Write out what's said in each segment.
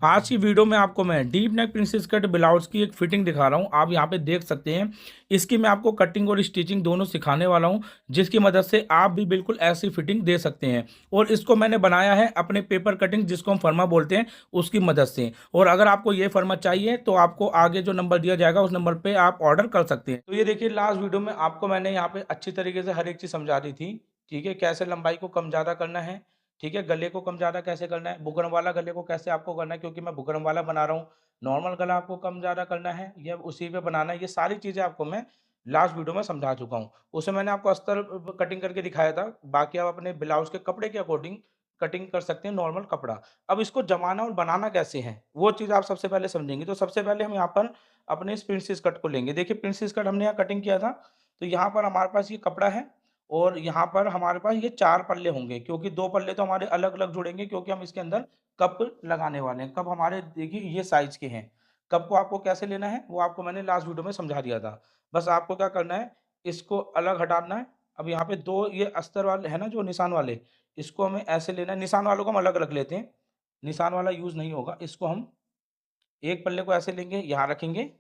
आज की वीडियो में आपको मैं deep neck princess cut blouse की एक फिटिंग दिखा रहा हूं। आप यहां पे देख सकते हैं। इसकी मैं आपको कटिंग और स्टिचिंग दोनों सिखाने वाला हूं, जिसकी मदद से आप भी बिल्कुल ऐसी फिटिंग दे सकते हैं। और इसको मैंने बनाया है अपने पेपर कटिंग, जिसको हम फर्मा बोलते हैं, उसकी मदद से। और अगर आपको ये फर्मा चाहिए तो आपको आगे जो नंबर दिया जाएगा उस नंबर पर आप ऑर्डर कर सकते हैं। तो ये देखिए, लास्ट वीडियो में आपको मैंने यहाँ पे अच्छी तरीके से हर एक चीज़ समझा दी थी। ठीक है, कैसे लंबाई को कम ज़्यादा करना है, ठीक है, गले को कम ज़्यादा कैसे करना है, बुकरम वाला गले को कैसे आपको करना है, क्योंकि मैं बुकरम वाला बना रहा हूँ। नॉर्मल गला आपको कम ज़्यादा करना है, ये उसी पे बनाना है। ये सारी चीज़ें आपको मैं लास्ट वीडियो में समझा चुका हूँ। उसमें मैंने आपको अस्तर कटिंग करके दिखाया था। बाकी आप अपने ब्लाउज़ के कपड़े के अकॉर्डिंग कटिंग कर सकते हैं, नॉर्मल कपड़ा। अब इसको जमाना और बनाना कैसे है, वो चीज़ आप सबसे पहले समझेंगे। तो सबसे पहले हम यहाँ पर अपने इस प्रिंसेस कट को लेंगे। देखिए, प्रिंसेस कट हमने यहाँ कटिंग किया था, तो यहाँ पर हमारे पास ये कपड़ा है और यहाँ पर हमारे पास ये 4 पल्ले होंगे, क्योंकि 2 पल्ले तो हमारे अलग-अलग जुड़ेंगे, क्योंकि हम इसके अंदर कप लगाने वाले हैं। कप हमारे देखिए ये साइज़ के हैं। कप को आपको कैसे लेना है, वो आपको मैंने लास्ट वीडियो में समझा दिया था। बस आपको क्या करना है, इसको अलग हटाना है। अब यहाँ पे 2 ये अस्तर वाले हैं ना, जो निशान वाले, इसको हमें ऐसे लेना है। निशान वालों को हम अलग रख लेते हैं, निशान वाला यूज़ नहीं होगा। इसको हम एक पल्ले को ऐसे लेंगे, यहाँ रखेंगे,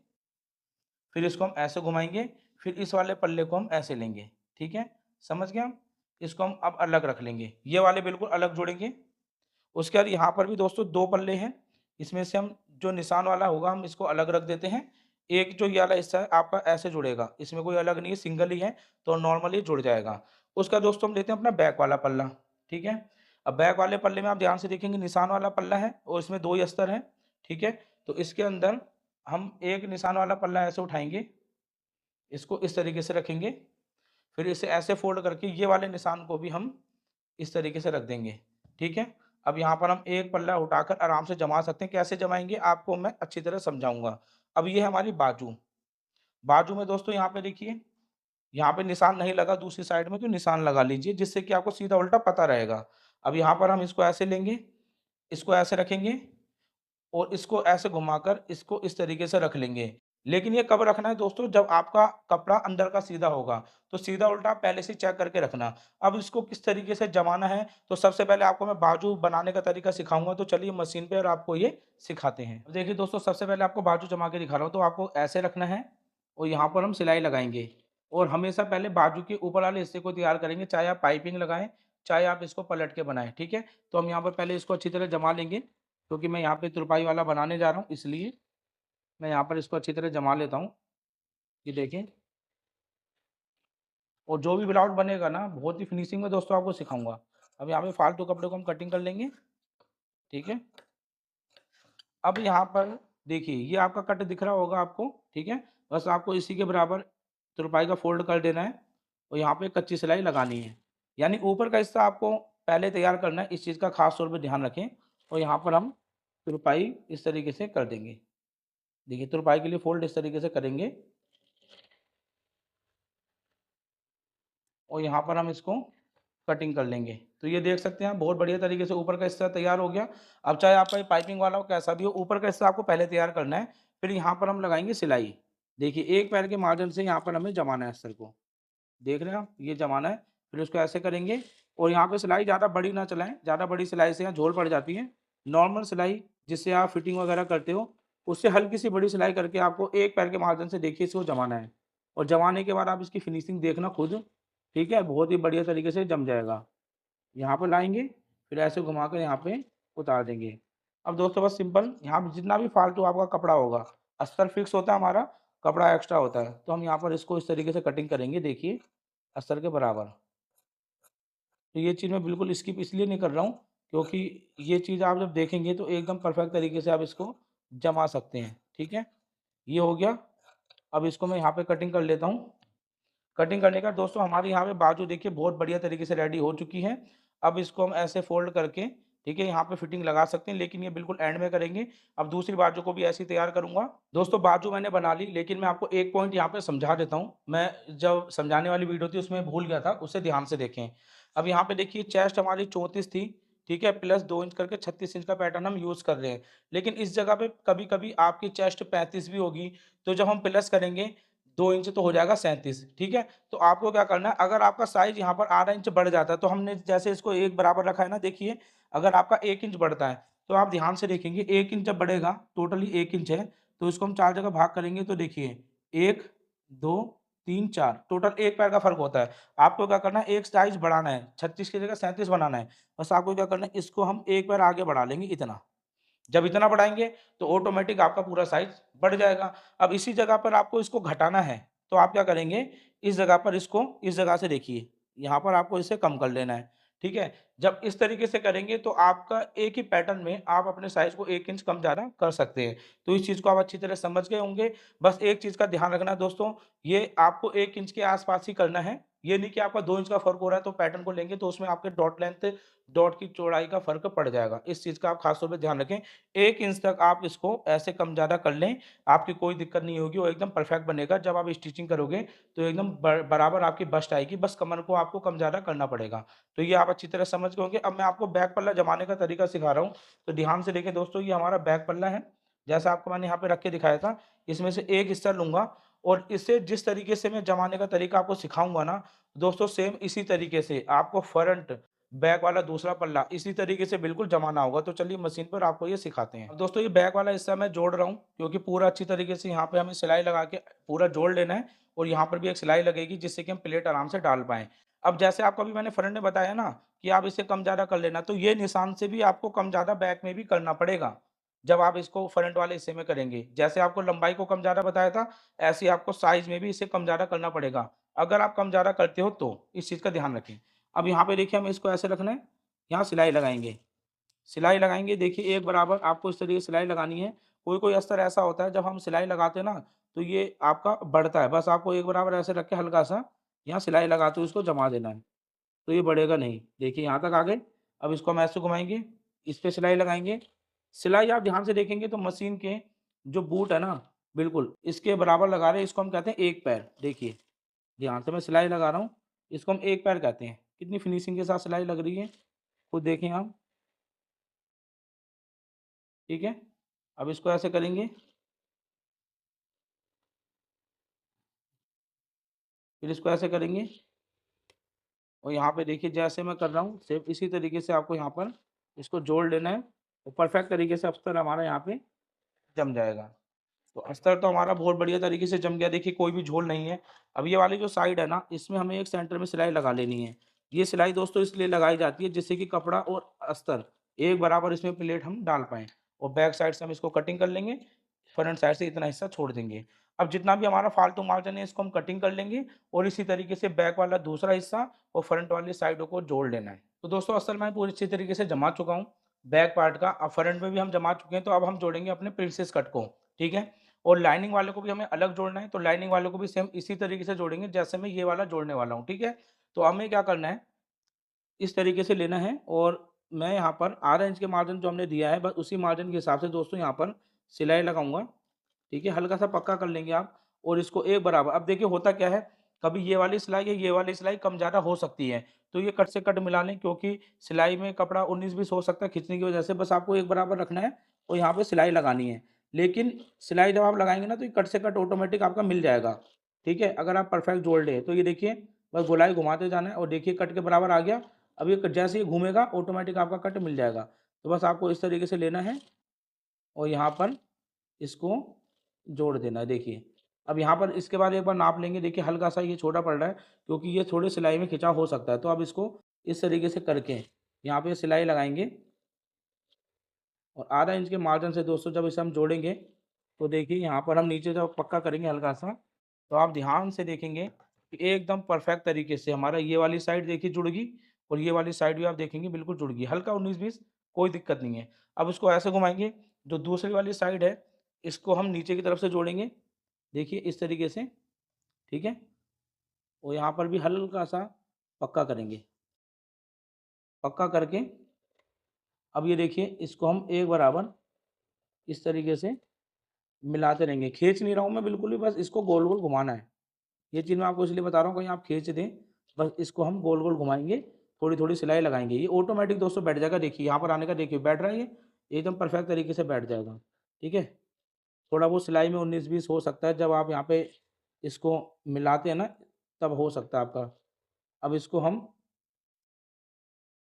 फिर इसको हम ऐसे घुमाएँगे, फिर इस वाले पल्ले को हम ऐसे लेंगे, ठीक है? समझ गए आप? इसको हम अब अलग रख लेंगे, ये वाले बिल्कुल अलग जोड़ेंगे। उसके बाद यहाँ पर भी दोस्तों 2 पल्ले हैं, इसमें से हम जो निशान वाला होगा हम इसको अलग रख देते हैं। एक जो ये वाला हिस्सा है आपका ऐसे जुड़ेगा, इसमें कोई अलग नहीं है, सिंगल ही है, तो नॉर्मली जुड़ जाएगा। उसका दोस्तों हम लेते हैं अपना बैक वाला पल्ला, ठीक है? अब बैक वाले पल्ले में आप ध्यान से देखेंगे, निशान वाला पल्ला है और इसमें 2 ही अस्तर हैं, ठीक है? तो इसके अंदर हम एक निशान वाला पल्ला ऐसे उठाएँगे, इसको इस तरीके से रखेंगे, फिर इसे ऐसे फ़ोल्ड करके ये वाले निशान को भी हम इस तरीके से रख देंगे, ठीक है? अब यहाँ पर हम एक पल्ला उठाकर आराम से जमा सकते हैं, कैसे जमाएँगे आपको मैं अच्छी तरह समझाऊँगा। अब ये है हमारी बाजू, बाजू में दोस्तों यहाँ पे देखिए, यहाँ पे निशान नहीं लगा दूसरी साइड में, तो निशान लगा लीजिए, जिससे कि आपको सीधा-उल्टा पता रहेगा। अब यहाँ पर हम इसको ऐसे लेंगे, इसको ऐसे रखेंगे और इसको ऐसे घुमाकर इसको इस तरीके से रख लेंगे। लेकिन ये कब रखना है दोस्तों, जब आपका कपड़ा अंदर का सीधा होगा, तो सीधा-उल्टा पहले से चेक करके रखना। अब इसको किस तरीके से जमाना है, तो सबसे पहले आपको मैं बाजू बनाने का तरीका सिखाऊँगा, तो चलिए मशीन पे और आपको ये सिखाते हैं। अब देखिए दोस्तों, सबसे पहले आपको बाजू जमा के दिखा रहा हूँ, तो आपको ऐसे रखना है और यहाँ पर हम सिलाई लगाएँगे और हमेशा पहले बाजू के ऊपर वाले हिस्से को तैयार करेंगे, चाहे आप पाइपिंग लगाएँ, चाहे आप इसको पलट के बनाएँ, ठीक है? तो हम यहाँ पर पहले इसको अच्छी तरह जमा लेंगे, क्योंकि मैं यहाँ पे तुरपाई वाला बनाने जा रहा हूँ, इसलिए मैं यहाँ पर इसको अच्छी तरह जमा लेता हूँ। ये देखें, और जो भी ब्लाउज़ बनेगा ना, बहुत ही फिनिशिंग में दोस्तों आपको सिखाऊँगा। अब यहाँ पे फालतू कपड़े को हम कटिंग कर लेंगे, ठीक है? अब यहाँ पर देखिए, ये आपका कट दिख रहा होगा आपको, ठीक है? बस आपको इसी के बराबर तुरपाई का फ़ोल्ड कर देना है और यहाँ पे कच्ची सिलाई लगानी है। यानी ऊपर का हिस्सा आपको पहले तैयार करना है, इस चीज़ का ख़ास तौर पे ध्यान रखें और यहाँ पर हम तुरपाई इस तरीके से कर देंगे। देखिए, तुरपाई के लिए फ़ोल्ड इस तरीके से करेंगे और यहाँ पर हम इसको कटिंग कर लेंगे। तो ये देख सकते हैं आप, बहुत बढ़िया तरीके से ऊपर का हिस्सा तैयार हो गया। अब चाहे आपका ये पाइपिंग वाला हो, कैसा भी हो, ऊपर का हिस्सा आपको पहले तैयार करना है, फिर यहाँ पर हम लगाएँगे सिलाई। देखिए, एक पैर के मार्जिन से यहाँ पर हमें जमाना है अस्तर को। देख रहे हैं आप? ये जमाना है, फिर उसको ऐसे करेंगे और यहाँ पे सिलाई ज़्यादा बड़ी ना चलाएँ, ज़्यादा बड़ी सिलाई से यहाँ झोल पड़ जाती है। नॉर्मल सिलाई जिससे आप फिटिंग वगैरह करते हो, उससे हल्की-सी बड़ी सिलाई करके आपको एक पैर के मार्जिन से देखिए इसको जमाना है और जमाने के बाद आप इसकी फिनिशिंग देखना खुद, ठीक है? बहुत ही बढ़िया तरीके से जम जाएगा। यहाँ पर लाएँगे, फिर ऐसे घुमाकर यहाँ पे उतार देंगे। अब दोस्तों बस सिंपल, यहाँ पे जितना भी फालतू आपका कपड़ा होगा, अस्तर फिक्स होता है हमारा, कपड़ा एक्स्ट्रा होता है। तो हम यहाँ पर इसको इस तरीके से कटिंग करेंगे, देखिए, अस्तर के बराबर। तो ये चीज़ मैं बिल्कुल स्किप इसलिए नहीं कर रहा हूँ, क्योंकि ये चीज़ आप जब देखेंगे तो एकदम परफेक्ट तरीके से आप इसको जमा सकते हैं, ठीक है? ये हो गया। अब इसको मैं यहाँ पे कटिंग कर लेता हूँ। कटिंग करने का दोस्तों हमारे यहाँ पे बाजू देखिए बहुत बढ़िया तरीके से रेडी हो चुकी है। अब इसको हम ऐसे फ़ोल्ड करके, ठीक है, यहाँ पे फिटिंग लगा सकते हैं, लेकिन ये बिल्कुल एंड में करेंगे। अब दूसरी बाजू को भी ऐसे ही तैयार करूँगा। दोस्तों बाजू मैंने बना ली, लेकिन मैं आपको एक पॉइंट यहाँ पे समझा देता हूँ। मैं जब समझाने वाली वीडियो थी उसमें भूल गया था, उसे ध्यान से देखें। अब यहाँ पे देखिए, चेस्ट हमारी 34 थी, ठीक है, प्लस 2 इंच करके 36 इंच का पैटर्न हम यूज़ कर रहे हैं। लेकिन इस जगह पे कभी-कभी आपकी चेस्ट 35 भी होगी, तो जब हम प्लस करेंगे 2 इंच तो हो जाएगा 37, ठीक है? तो आपको क्या करना है, अगर आपका साइज़ यहाँ पर आधा इंच बढ़ जाता है, तो हमने जैसे इसको एक बराबर रखा है ना, देखिए, अगर आपका 1 इंच बढ़ता है, तो आप ध्यान से देखेंगे 1 इंच जब बढ़ेगा, टोटली 1 इंच है, तो इसको हम 4 जगह भाग करेंगे तो देखिए 1, 2, 3, 4 टोटल 1 पैर का फ़र्क होता है। आपको क्या करना है, एक साइज़ बढ़ाना है, 36 की जगह 37 बनाना है। बस आपको क्या करना है, इसको हम 1 पैर आगे बढ़ा लेंगे इतना। जब इतना बढ़ाएँगे तो ऑटोमेटिक आपका पूरा साइज़ बढ़ जाएगा। अब इसी जगह पर आपको इसको घटाना है, तो आप क्या करेंगे, इस जगह पर इसको इस जगह से देखिए, यहाँ पर आपको इसे कम कर लेना है, ठीक है? जब इस तरीके से करेंगे तो आपका एक ही पैटर्न में आप अपने साइज़ को 1 इंच कम-ज़्यादा कर सकते हैं। तो इस चीज़ को आप अच्छी तरह समझ गए होंगे। बस एक चीज़ का ध्यान रखना दोस्तों, ये आपको 1 इंच के आस-पास ही करना है। ये नहीं कि आपका 2 इंच का फ़र्क हो रहा है तो पैटर्न को लेंगे तो उसमें आपके डॉट लेंथ, डॉट की चौड़ाई का फ़र्क पड़ जाएगा। इस चीज़ का आप ख़ास तौर पे ध्यान रखें। 1 इंच तक आप इसको ऐसे कम-ज़्यादा कर लें, आपकी कोई दिक्कत नहीं होगी और एकदम परफ़ेक्ट बनेगा। जब आप स्टिचिंग करोगे तो एकदम बराबर आपकी बस्ट आएगी, बस कमर को आपको कम-ज़्यादा करना पड़ेगा। तो ये आप अच्छी तरह समझ गए होंगे। अब मैं आपको बैक पल्ला जमाने का तरीका सिखा रहा हूँ, तो ध्यान से देखें दोस्तों, ये हमारा बैक पल्ला है। जैसा आपको मैंने यहाँ पे रख के दिखाया था, इसमें से एक हिस्सा लूँगा और इसे जिस तरीके से मैं जमाने का तरीका आपको सिखाऊँगा ना, दोस्तों सेम इसी तरीके से आपको फ्रंट, बैक वाला दूसरा पल्ला इसी तरीके से बिल्कुल जमाना होगा। तो चलिए मशीन पर आपको ये सिखाते हैं। अब दोस्तों ये बैक वाला हिस्सा मैं जोड़ रहा हूँ, क्योंकि पूरा अच्छी तरीके से यहाँ पे हमें सिलाई लगा के पूरा जोड़ लेना है और यहाँ पर भी एक सिलाई लगेगी जिससे कि हम प्लेट आराम से डाल पाएँ। अब जैसे आपको अभी मैंने फ्रंट में बताया ना कि आप इसे कम-ज़्यादा कर लेना, तो ये निशान से भी आपको कम-ज़्यादा बैक में भी करना पड़ेगा, जब आप इसको फ्रंट वाले हिस्से में करेंगे। जैसे आपको लंबाई को कम-ज़्यादा बताया था, ऐसे ही आपको साइज़ में भी इसे कम-ज़्यादा करना पड़ेगा। अगर आप कम-ज़्यादा करते हो तो, इस चीज़ का ध्यान रखें। अब यहाँ पे देखिए हमें इसको ऐसे रखना है, यहाँ सिलाई लगाएँगे। सिलाई लगाएँगे देखिए एक बराबर आपको इस तरीके से सिलाई लगानी है। कोई-कोई अस्तर ऐसा होता है जब हम सिलाई लगाते हैं ना, तो ये आपका बढ़ता है। बस आपको एक बराबर ऐसे रख के हल्का-सा यहाँ सिलाई लगाते हुए इसको जमा देना है, तो ये बढ़ेगा नहीं। देखिए यहाँ तक आ गए, अब इसको हम ऐसे घुमाएँगे, इस पे सिलाई लगाएँगे। सिलाई आप ध्यान से देखेंगे तो मशीन के जो बूट है ना, बिल्कुल इसके बराबर लगा रहे हैं, इसको हम कहते हैं एक पैर। देखिए, ध्यान से मैं सिलाई लगा रहा हूँ, इसको हम एक पैर कहते हैं। कितनी फिनिशिंग के साथ सिलाई लग रही है, खुद देखें आप, ठीक है? अब इसको ऐसे करेंगे, फिर इसको ऐसे करेंगे और यहाँ पे देखिए जैसे मैं कर रहा हूँ, सेम इसी तरीके से आपको यहाँ पर इसको जोड़ लेना है और परफेक्ट तरीके से अस्तर हमारा यहाँ पे जम जाएगा। तो अस्तर तो हमारा बहुत बढ़िया तरीके से जम गया, देखिए कोई भी झोल नहीं है। अब ये वाली जो साइड है ना, इसमें हमें एक सेंटर में सिलाई लगा लेनी है। ये सिलाई दोस्तों इसलिए लगाई जाती है जिससे कि कपड़ा और अस्तर एक बराबर इसमें प्लेट हम डाल पाएँ और बैक साइड से हम इसको कटिंग कर लेंगे, फ्रंट साइड से इतना हिस्सा छोड़ देंगे। अब जितना भी हमारा फालतू मार्जिन है इसको हम कटिंग कर लेंगे और इसी तरीके से बैक वाला दूसरा हिस्सा और फ्रंट वाली साइडों को जोड़ लेना है। तो दोस्तों असल मैं पूरी अच्छी तरीके से जमा चुका हूँ, बैक पार्ट का। अब फ्रंट में भी हम जमा चुके हैं, तो अब हम जोड़ेंगे अपने प्रिंसेस कट को, ठीक है? और लाइनिंग वाले को भी हमें अलग जोड़ना है, तो लाइनिंग वाले को भी सेम इसी तरीके से जोड़ेंगे जैसे मैं ये वाला जोड़ने वाला हूँ, ठीक है? तो हमें क्या करना है, इस तरीके से लेना है और मैं यहाँ पर आधा इंच के मार्जिन जो हमने दिया है, बस उसी मार्जिन के हिसाब से दोस्तों यहाँ पर सिलाई लगाऊँगा, ठीक है? हल्का-सा पक्का कर लेंगे आप और इसको एक बराबर। अब देखिए होता क्या है, कभी ये वाली सिलाई या ये वाली सिलाई कम-ज़्यादा हो सकती है, तो ये कट से कट मिला लें, क्योंकि सिलाई में कपड़ा 19-20 हो सकता है खींचने की वजह से। बस आपको एक बराबर रखना है और यहाँ पे सिलाई लगानी है। लेकिन सिलाई जब आप लगाएँगे ना, तो ये कट से कट ऑटोमेटिक आपका मिल जाएगा, ठीक है? अगर आप परफेक्ट जोड़ लें, तो ये देखिए बस गोलाई घुमाते जाना है और देखिए कट के बराबर आ गया। अब ये जैसे ही घूमेगा ऑटोमेटिक आपका कट मिल जाएगा। तो बस आपको इस तरीके से लेना है और यहाँ पर इसको जोड़ देना है, देखिए। अब यहाँ पर इसके बाद एक बार नाप लेंगे, देखिए हल्का-सा ये छोटा पड़ रहा है क्योंकि ये थोड़ी सिलाई में खिंचाव हो सकता है। तो अब इसको इस तरीके से करके यहाँ पे सिलाई लगाएँगे और आधा इंच के मार्जिन से दोस्तों जब इसे हम जोड़ेंगे, तो देखिए यहाँ पर हम नीचे जब पक्का करेंगे हल्का-सा, तो आप ध्यान से देखेंगे कि एकदम परफेक्ट तरीके से हमारा ये वाली साइड देखिए जुड़ गई और ये वाली साइड भी आप देखेंगे बिल्कुल जुड़ गई। हल्का 19-20 कोई दिक्कत नहीं है। अब इसको ऐसे घुमाएँगे, जो दूसरी वाली साइड है, इसको हम नीचे की तरफ से जोड़ेंगे, देखिए इस तरीके से, ठीक है? और यहाँ पर भी हल्का-सा पक्का करेंगे। पक्का करके अब ये देखिए इसको हम एक बराबर इस तरीके से मिलाते रहेंगे। खींच नहीं रहा हूँ मैं बिल्कुल भी, बस इसको गोल-गोल घुमाना है। ये चीज़ मैं आपको इसलिए बता रहा हूँ कहीं आप खींच दें, बस इसको हम गोल-गोल घुमाएँगे, थोड़ी-थोड़ी सिलाई लगाएँगे। ये ऑटोमैटिक दोस्तों बैठ जाएगा, देखिए यहाँ पर आने का देखिए बैठ रहा है ये, एकदम परफेक्ट तरीके से बैठ जाएगा, ठीक है? थोड़ा बहुत सिलाई में 19-20 हो सकता है, जब आप यहाँ पे इसको मिलाते हैं ना, तब हो सकता है आपका। अब इसको हम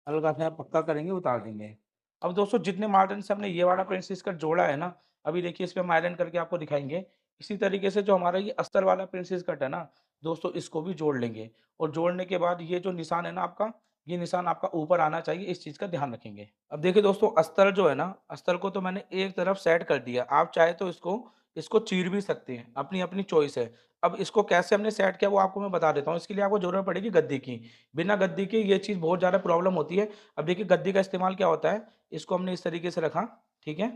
हल्का-सा पक्का करेंगे, उतार देंगे। अब दोस्तों जितने मार्जिन से हमने ये वाला प्रिंसेस कट जोड़ा है ना, अभी देखिए इस पे हम आयरन करके आपको दिखाएँगे। इसी तरीके से जो हमारा ये अस्तर वाला प्रिंसेस कट है ना, दोस्तों इसको भी जोड़ लेंगे और जोड़ने के बाद ये जो निशान है ना आपका, ये निशान आपका ऊपर आना चाहिए, इस चीज़ का ध्यान रखेंगे। अब देखिए दोस्तों अस्तर जो है ना, अस्तर को तो मैंने एक तरफ सेट कर दिया। आप चाहे तो इसको इसको चीर भी सकते हैं, अपनी-अपनी चॉइस है। अब इसको कैसे हमने सेट किया वो आपको मैं बता देता हूँ। इसके लिए आपको ज़रूरत पड़ेगी गद्दी की। बिना गद्दी के ये चीज़ बहुत ज़्यादा प्रॉब्लम होती है। अब देखिए गद्दी का इस्तेमाल क्या होता है, इसको हमने इस तरीके से रखा, ठीक है?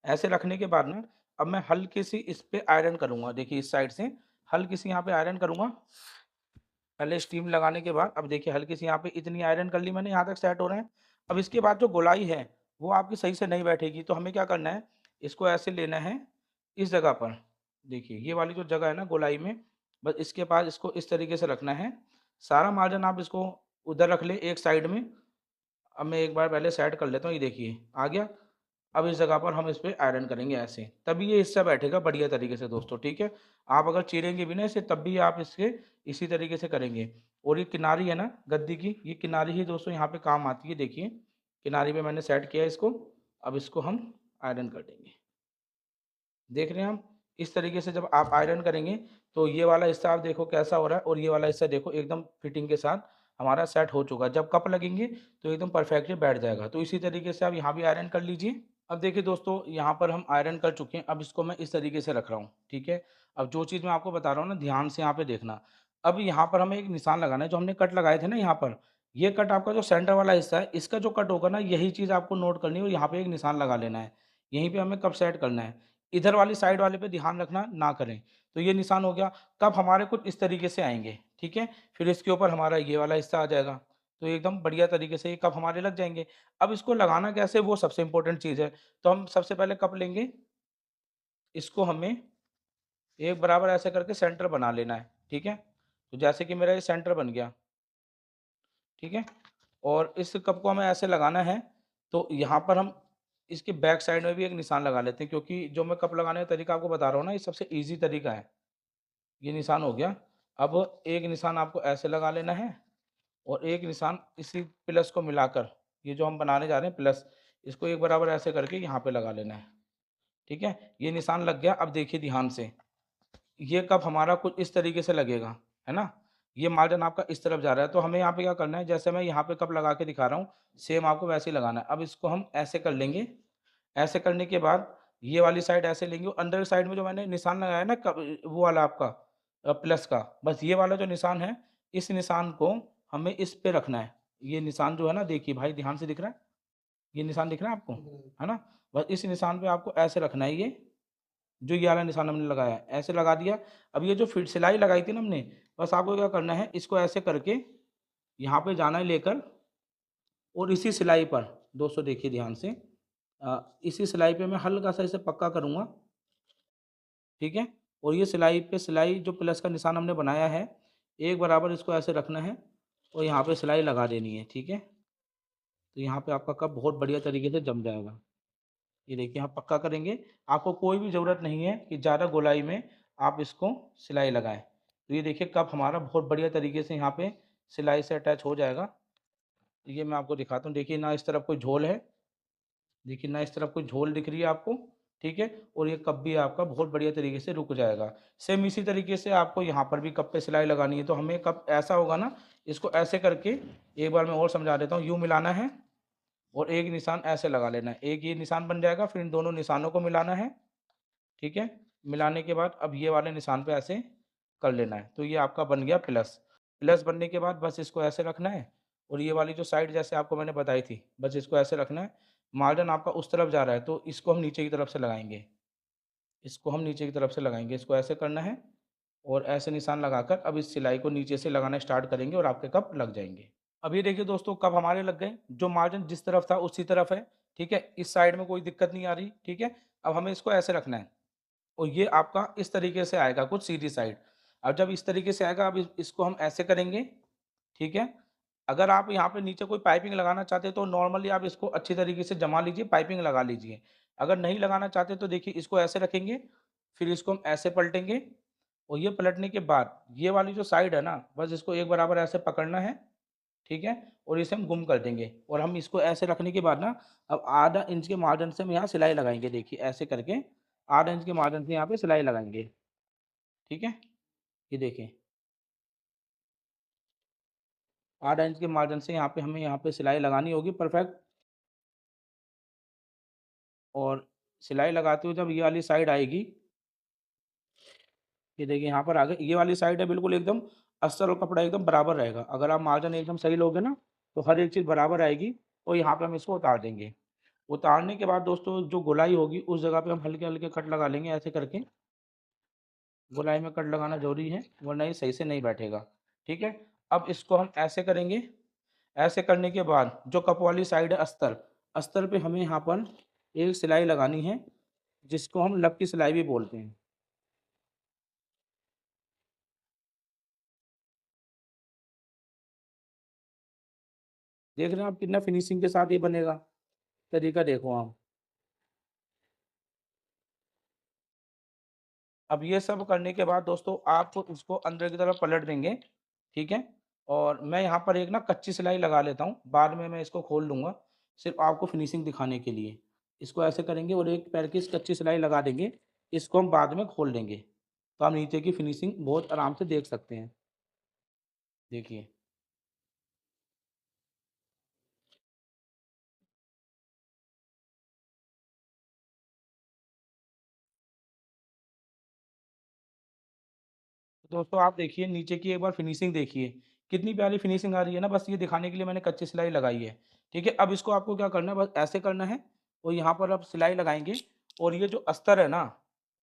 ऐसे रखने के बाद ना अब मैं हल्की सी इस पे आयरन करूँगा। देखिए इस साइड से हल्की सी यहाँ पे आयरन करूँगा। पहले स्टीम लगाने के बाद अब देखिए हल्की सी यहाँ पे इतनी आयरन कर ली मैंने, यहाँ तक सेट हो रहे हैं। अब इसके बाद जो गोलाई है, वो आपकी सही से नहीं बैठेगी, तो हमें क्या करना है, इसको ऐसे लेना है इस जगह पर। देखिए ये वाली जो जगह है ना गोलाई में, बस इसके पास इसको इस तरीके से रखना है। सारा मार्जिन आप इसको उधर रख लें एक साइड में। अब मैं एक बार पहले सेट कर लेता हूँ, ये देखिए आ गया। अब इस जगह पर हम इस पे आयरन करेंगे ऐसे, तभी ये हिस्सा बैठेगा बढ़िया तरीके से दोस्तों, ठीक है? आप अगर चीरेंगे भी ना इसे तब भी आप इसके इसी तरीके से करेंगे। और ये किनारी है ना गद्दी की, ये किनारी ही दोस्तों यहाँ पे काम आती है, देखिए। किनारी पे मैंने सेट किया है इसको, अब इसको हम आयरन कर देंगे। देख रहे हैं हम? इस तरीके से जब आप आयरन करेंगे, तो ये वाला हिस्सा आप देखो कैसा हो रहा है और ये वाला हिस्सा देखो एकदम फिटिंग के साथ हमारा सेट हो चुका है। जब कप लगेंगे, तो एकदम परफेक्टली बैठ जाएगा। तो इसी तरीके से आप यहाँ भी आयरन कर लीजिए। अब देखिए दोस्तों, यहाँ पर हम आयरन कर चुके हैं, अब इसको मैं इस तरीके से रख रहा हूँ, ठीक है? अब जो चीज़ मैं आपको बता रहा हूँ ना, ध्यान से यहाँ पे देखना। अब यहाँ पर हमें एक निशान लगाना है, जो हमने कट लगाए थे ना यहाँ पर, ये कट आपका जो सेंटर वाला हिस्सा है, इसका जो कट होगा ना, यही चीज़ आपको नोट करनी है और यहाँ पे एक निशान लगा लेना है। यहीं पे हमें कप सेट करना है। इधर वाली साइड वाले पे ध्यान रखना ना करें। तो ये निशान हो गया, कप हमारे कुछ इस तरीके से आएँगे, ठीक है? फिर इसके ऊपर हमारा ये वाला हिस्सा आ जाएगा, तो एकदम बढ़िया तरीके से ये कप हमारे लग जाएँगे। अब इसको लगाना कैसे वो सबसे इम्पोर्टेंट चीज़ है। तो हम सबसे पहले कप लेंगे, इसको हमें एक बराबर ऐसे करके सेंटर बना लेना है, ठीक है? तो जैसे कि मेरा ये सेंटर बन गया, ठीक है? और इस कप को हमें ऐसे लगाना है, तो यहाँ पर हम इसके बैक साइड में भी एक निशान लगा लेते हैं, क्योंकि जो मैं कप लगाने का तरीका आपको बता रहा हूँ ना, ये सबसे ईज़ी तरीका है। ये निशान हो गया। अब एक निशान आपको ऐसे लगा लेना है और एक निशान इसी प्लस को मिलाकर, ये जो हम बनाने जा रहे हैं प्लस, इसको एक बराबर ऐसे करके यहाँ पे लगा लेना है, ठीक है? ये निशान लग गया। अब देखिए ध्यान से, ये कप हमारा कुछ इस तरीके से लगेगा, है ना? ये मार्जिन आपका इस तरफ जा रहा है, तो हमें यहाँ पे क्या करना है, जैसे मैं यहाँ पे कप लगा के दिखा रहा हूँ, सेम आपको वैसे ही लगाना है। अब इसको हम ऐसे कर लेंगे, ऐसे करने के बाद ये वाली साइड ऐसे लेंगे और अंदर साइड में जो मैंने निशान लगाया है ना वो वाला आपका प्लस का, बस ये वाला जो निशान है, इस निशान को हमें इस पे रखना है। ये निशान जो है ना, देखिए भाई ध्यान से दिख रहा है? ये निशान दिख रहा है आपको? है ना? बस इस निशान पे आपको ऐसे रखना है ये, जो ये वाला निशान हमने लगाया है, ऐसे लगा दिया। अब ये जो फिर सिलाई लगाई थी ना हमने, बस आपको क्या करना है, इसको ऐसे करके यहाँ पे जाना है लेकर और इसी सिलाई पर दोस्तों देखिए ध्यान से, इसी सिलाई पे मैं हल्का-सा इसे पक्का करूँगा, ठीक है? और ये सिलाई पे सिलाई जो प्लस का निशान हमने बनाया है, एक बराबर इसको ऐसे रखना है और यहाँ पे सिलाई लगा देनी है, ठीक है? तो यहाँ पे आपका कप बहुत बढ़िया तरीके से जम जाएगा। ये देखिए यहाँ पक्का करेंगे, आपको कोई भी ज़रूरत नहीं है कि ज़्यादा गोलाई में आप इसको सिलाई लगाएँ। तो ये देखिए कप हमारा बहुत बढ़िया तरीके से यहाँ पे सिलाई से अटैच हो जाएगा। ये मैं आपको दिखाता हूँ, देखिए ना इस तरफ कोई झोल है, देखिए ना इस तरफ कोई झोल दिख रही है आपको, ठीक है? और ये कप भी आपका बहुत बढ़िया तरीके से रुक जाएगा। सेम इसी तरीके से आपको यहाँ पर भी कप पे सिलाई लगानी है, तो हमें कप ऐसा होगा ना, इसको ऐसे करके एक बार मैं और समझा देता हूँ, यूँ मिलाना है और एक निशान ऐसे लगा लेना है। एक ये निशान बन जाएगा, फिर इन दोनों निशानों को मिलाना है, ठीक है? मिलाने के बाद अब ये वाले निशान पे ऐसे कर लेना है, तो ये आपका बन गया प्लस। प्लस बनने के बाद बस इसको ऐसे रखना है और ये वाली जो साइड जैसे आपको मैंने बताई थी, बस इसको ऐसे रखना है। मार्जिन आपका उस तरफ जा रहा है, तो इसको हम नीचे की तरफ से लगाएँगे। इसको हम नीचे की तरफ से लगाएँगे, इसको ऐसे करना है और ऐसे निशान लगाकर अब इस सिलाई को नीचे से लगाना स्टार्ट करेंगे और आपके कप लग जाएँगे। अब ये देखिए दोस्तों कप हमारे लग गए, जो मार्जिन जिस तरफ था उसी तरफ है, ठीक है? इस साइड में कोई दिक्कत नहीं आ रही, ठीक है? अब हमें इसको ऐसे रखना है और ये आपका इस तरीके से आएगा कुछ सीधी साइड। अब जब इस तरीके से आएगा, अब इसको हम ऐसे करेंगे, ठीक है? अगर आप यहाँ पे नीचे कोई पाइपिंग लगाना चाहते हैं, तो नॉर्मली आप इसको अच्छी तरीके से जमा लीजिए, पाइपिंग लगा लीजिए। अगर नहीं लगाना चाहते, तो देखिए इसको ऐसे रखेंगे, फिर इसको हम ऐसे पलटेंगे और ये पलटने के बाद ये वाली जो साइड है ना, बस इसको एक बराबर ऐसे पकड़ना है, ठीक है, और इसे हम गुम कर देंगे और हम इसको ऐसे रखने के बाद ना अब आधा इंच के मार्जिन से हम यहाँ सिलाई लगाएंगे। देखिए ऐसे करके आधा इंच के मार्जिन से यहाँ पे सिलाई लगाएंगे। ठीक है, ये देखिए आधा इंच के मार्जिन से यहाँ पे हमें यहाँ पे सिलाई लगानी होगी परफेक्ट। और सिलाई लगाते हुए जब ये वाली साइड आएगी, ये देखिए यहाँ पर आगे ये वाली साइड है बिल्कुल एकदम अस्तर और कपड़ा एकदम बराबर रहेगा। अगर आप मार्जिन एकदम सही लोगे ना तो हर एक चीज़ बराबर आएगी। और यहाँ पे हम इसको उतार देंगे। उतारने के बाद दोस्तों जो गोलाई होगी उस जगह पे हम हल्के हल्के कट लगा लेंगे ऐसे करके। गोलाई में कट लगाना जरूरी है वरना ये सही से नहीं बैठेगा। ठीक है, अब इसको हम ऐसे करेंगे। ऐसे करने के बाद जो कप वाली साइड है अस्तर, अस्तर पे हमें यहाँ पर एक सिलाई लगानी है जिसको हम लब की सिलाई भी बोलते हैं। देख रहे हैं आप कितना फिनिशिंग के साथ ये बनेगा। तरीका देखो आप। अब ये सब करने के बाद दोस्तों आप इसको अंदर की तरफ पलट देंगे। ठीक है, और मैं यहाँ पर एक ना कच्ची सिलाई लगा लेता हूँ, बाद में मैं इसको खोल लूँगा सिर्फ आपको फिनिशिंग दिखाने के लिए। इसको ऐसे करेंगे और एक पैर की इस कच्ची सिलाई लगा देंगे। इसको हम बाद में खोल देंगे तो आप नीचे की फिनिशिंग बहुत आराम से देख सकते हैं। देखिए तो दोस्तों आप देखिए नीचे की एक बार फिनिशिंग देखिए कितनी प्यारी फिनिशिंग आ रही है ना। बस ये दिखाने के लिए मैंने कच्ची सिलाई लगाई है। ठीक है, अब इसको आपको क्या करना है बस ऐसे करना है और यहाँ पर आप सिलाई लगाएंगे। और ये जो अस्तर है ना,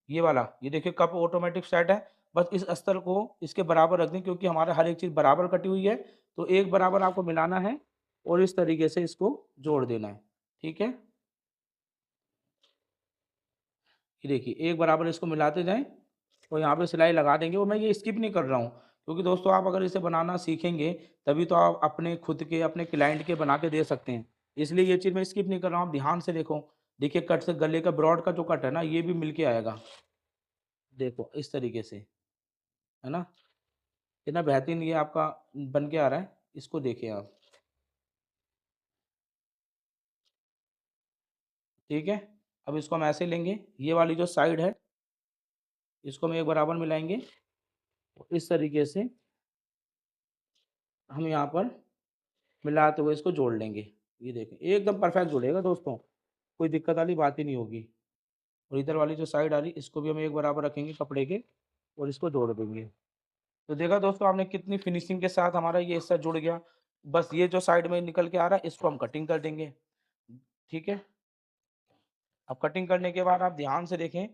ये वाला ये देखिए कप ऑटोमेटिक सेट है। बस इस अस्तर को इसके बराबर रख दें क्योंकि हमारा हर एक चीज़ बराबर कटी हुई है। तो एक बराबर आपको मिलाना है और इस तरीके से इसको जोड़ देना है। ठीक है, ये देखिए एक बराबर इसको मिलाते जाएं और यहाँ पे सिलाई लगा देंगे। और मैं ये स्किप नहीं कर रहा हूँ क्योंकि दोस्तों आप अगर इसे बनाना सीखेंगे तभी तो आप अपने खुद के अपने क्लाइंट के बना के दे सकते हैं। इसलिए ये चीज़ मैं स्किप नहीं कर रहा हूँ। आप ध्यान से देखो। देखिए कट से गले का ब्रॉड का जो कट है ना ये भी मिल के आएगा। देखो इस तरीके से, है ना, कितना बेहतरीन ये आपका बन के आ रहा है। इसको देखिए आप। ठीक है, अब इसको हम ऐसे लेंगे। ये वाली जो साइड है इसको हम एक बराबर मिलाएंगे। इस तरीके से हम यहाँ पर मिलाते हुए इसको जोड़ लेंगे। ये देखें एकदम परफेक्ट जुड़ेगा दोस्तों, कोई दिक्कत वाली बात ही नहीं होगी। और इधर वाली जो साइड आ रही इसको भी हम एक बराबर रखेंगे कपड़े के और इसको जोड़ देंगे। तो देखा दोस्तों आपने कितनी फिनिशिंग के साथ हमारा ये हिस्सा जुड़ गया। बस ये जो साइड में निकल के आ रहा है इसको हम कटिंग कर देंगे। ठीक है, अब कटिंग करने के बाद आप ध्यान से देखें।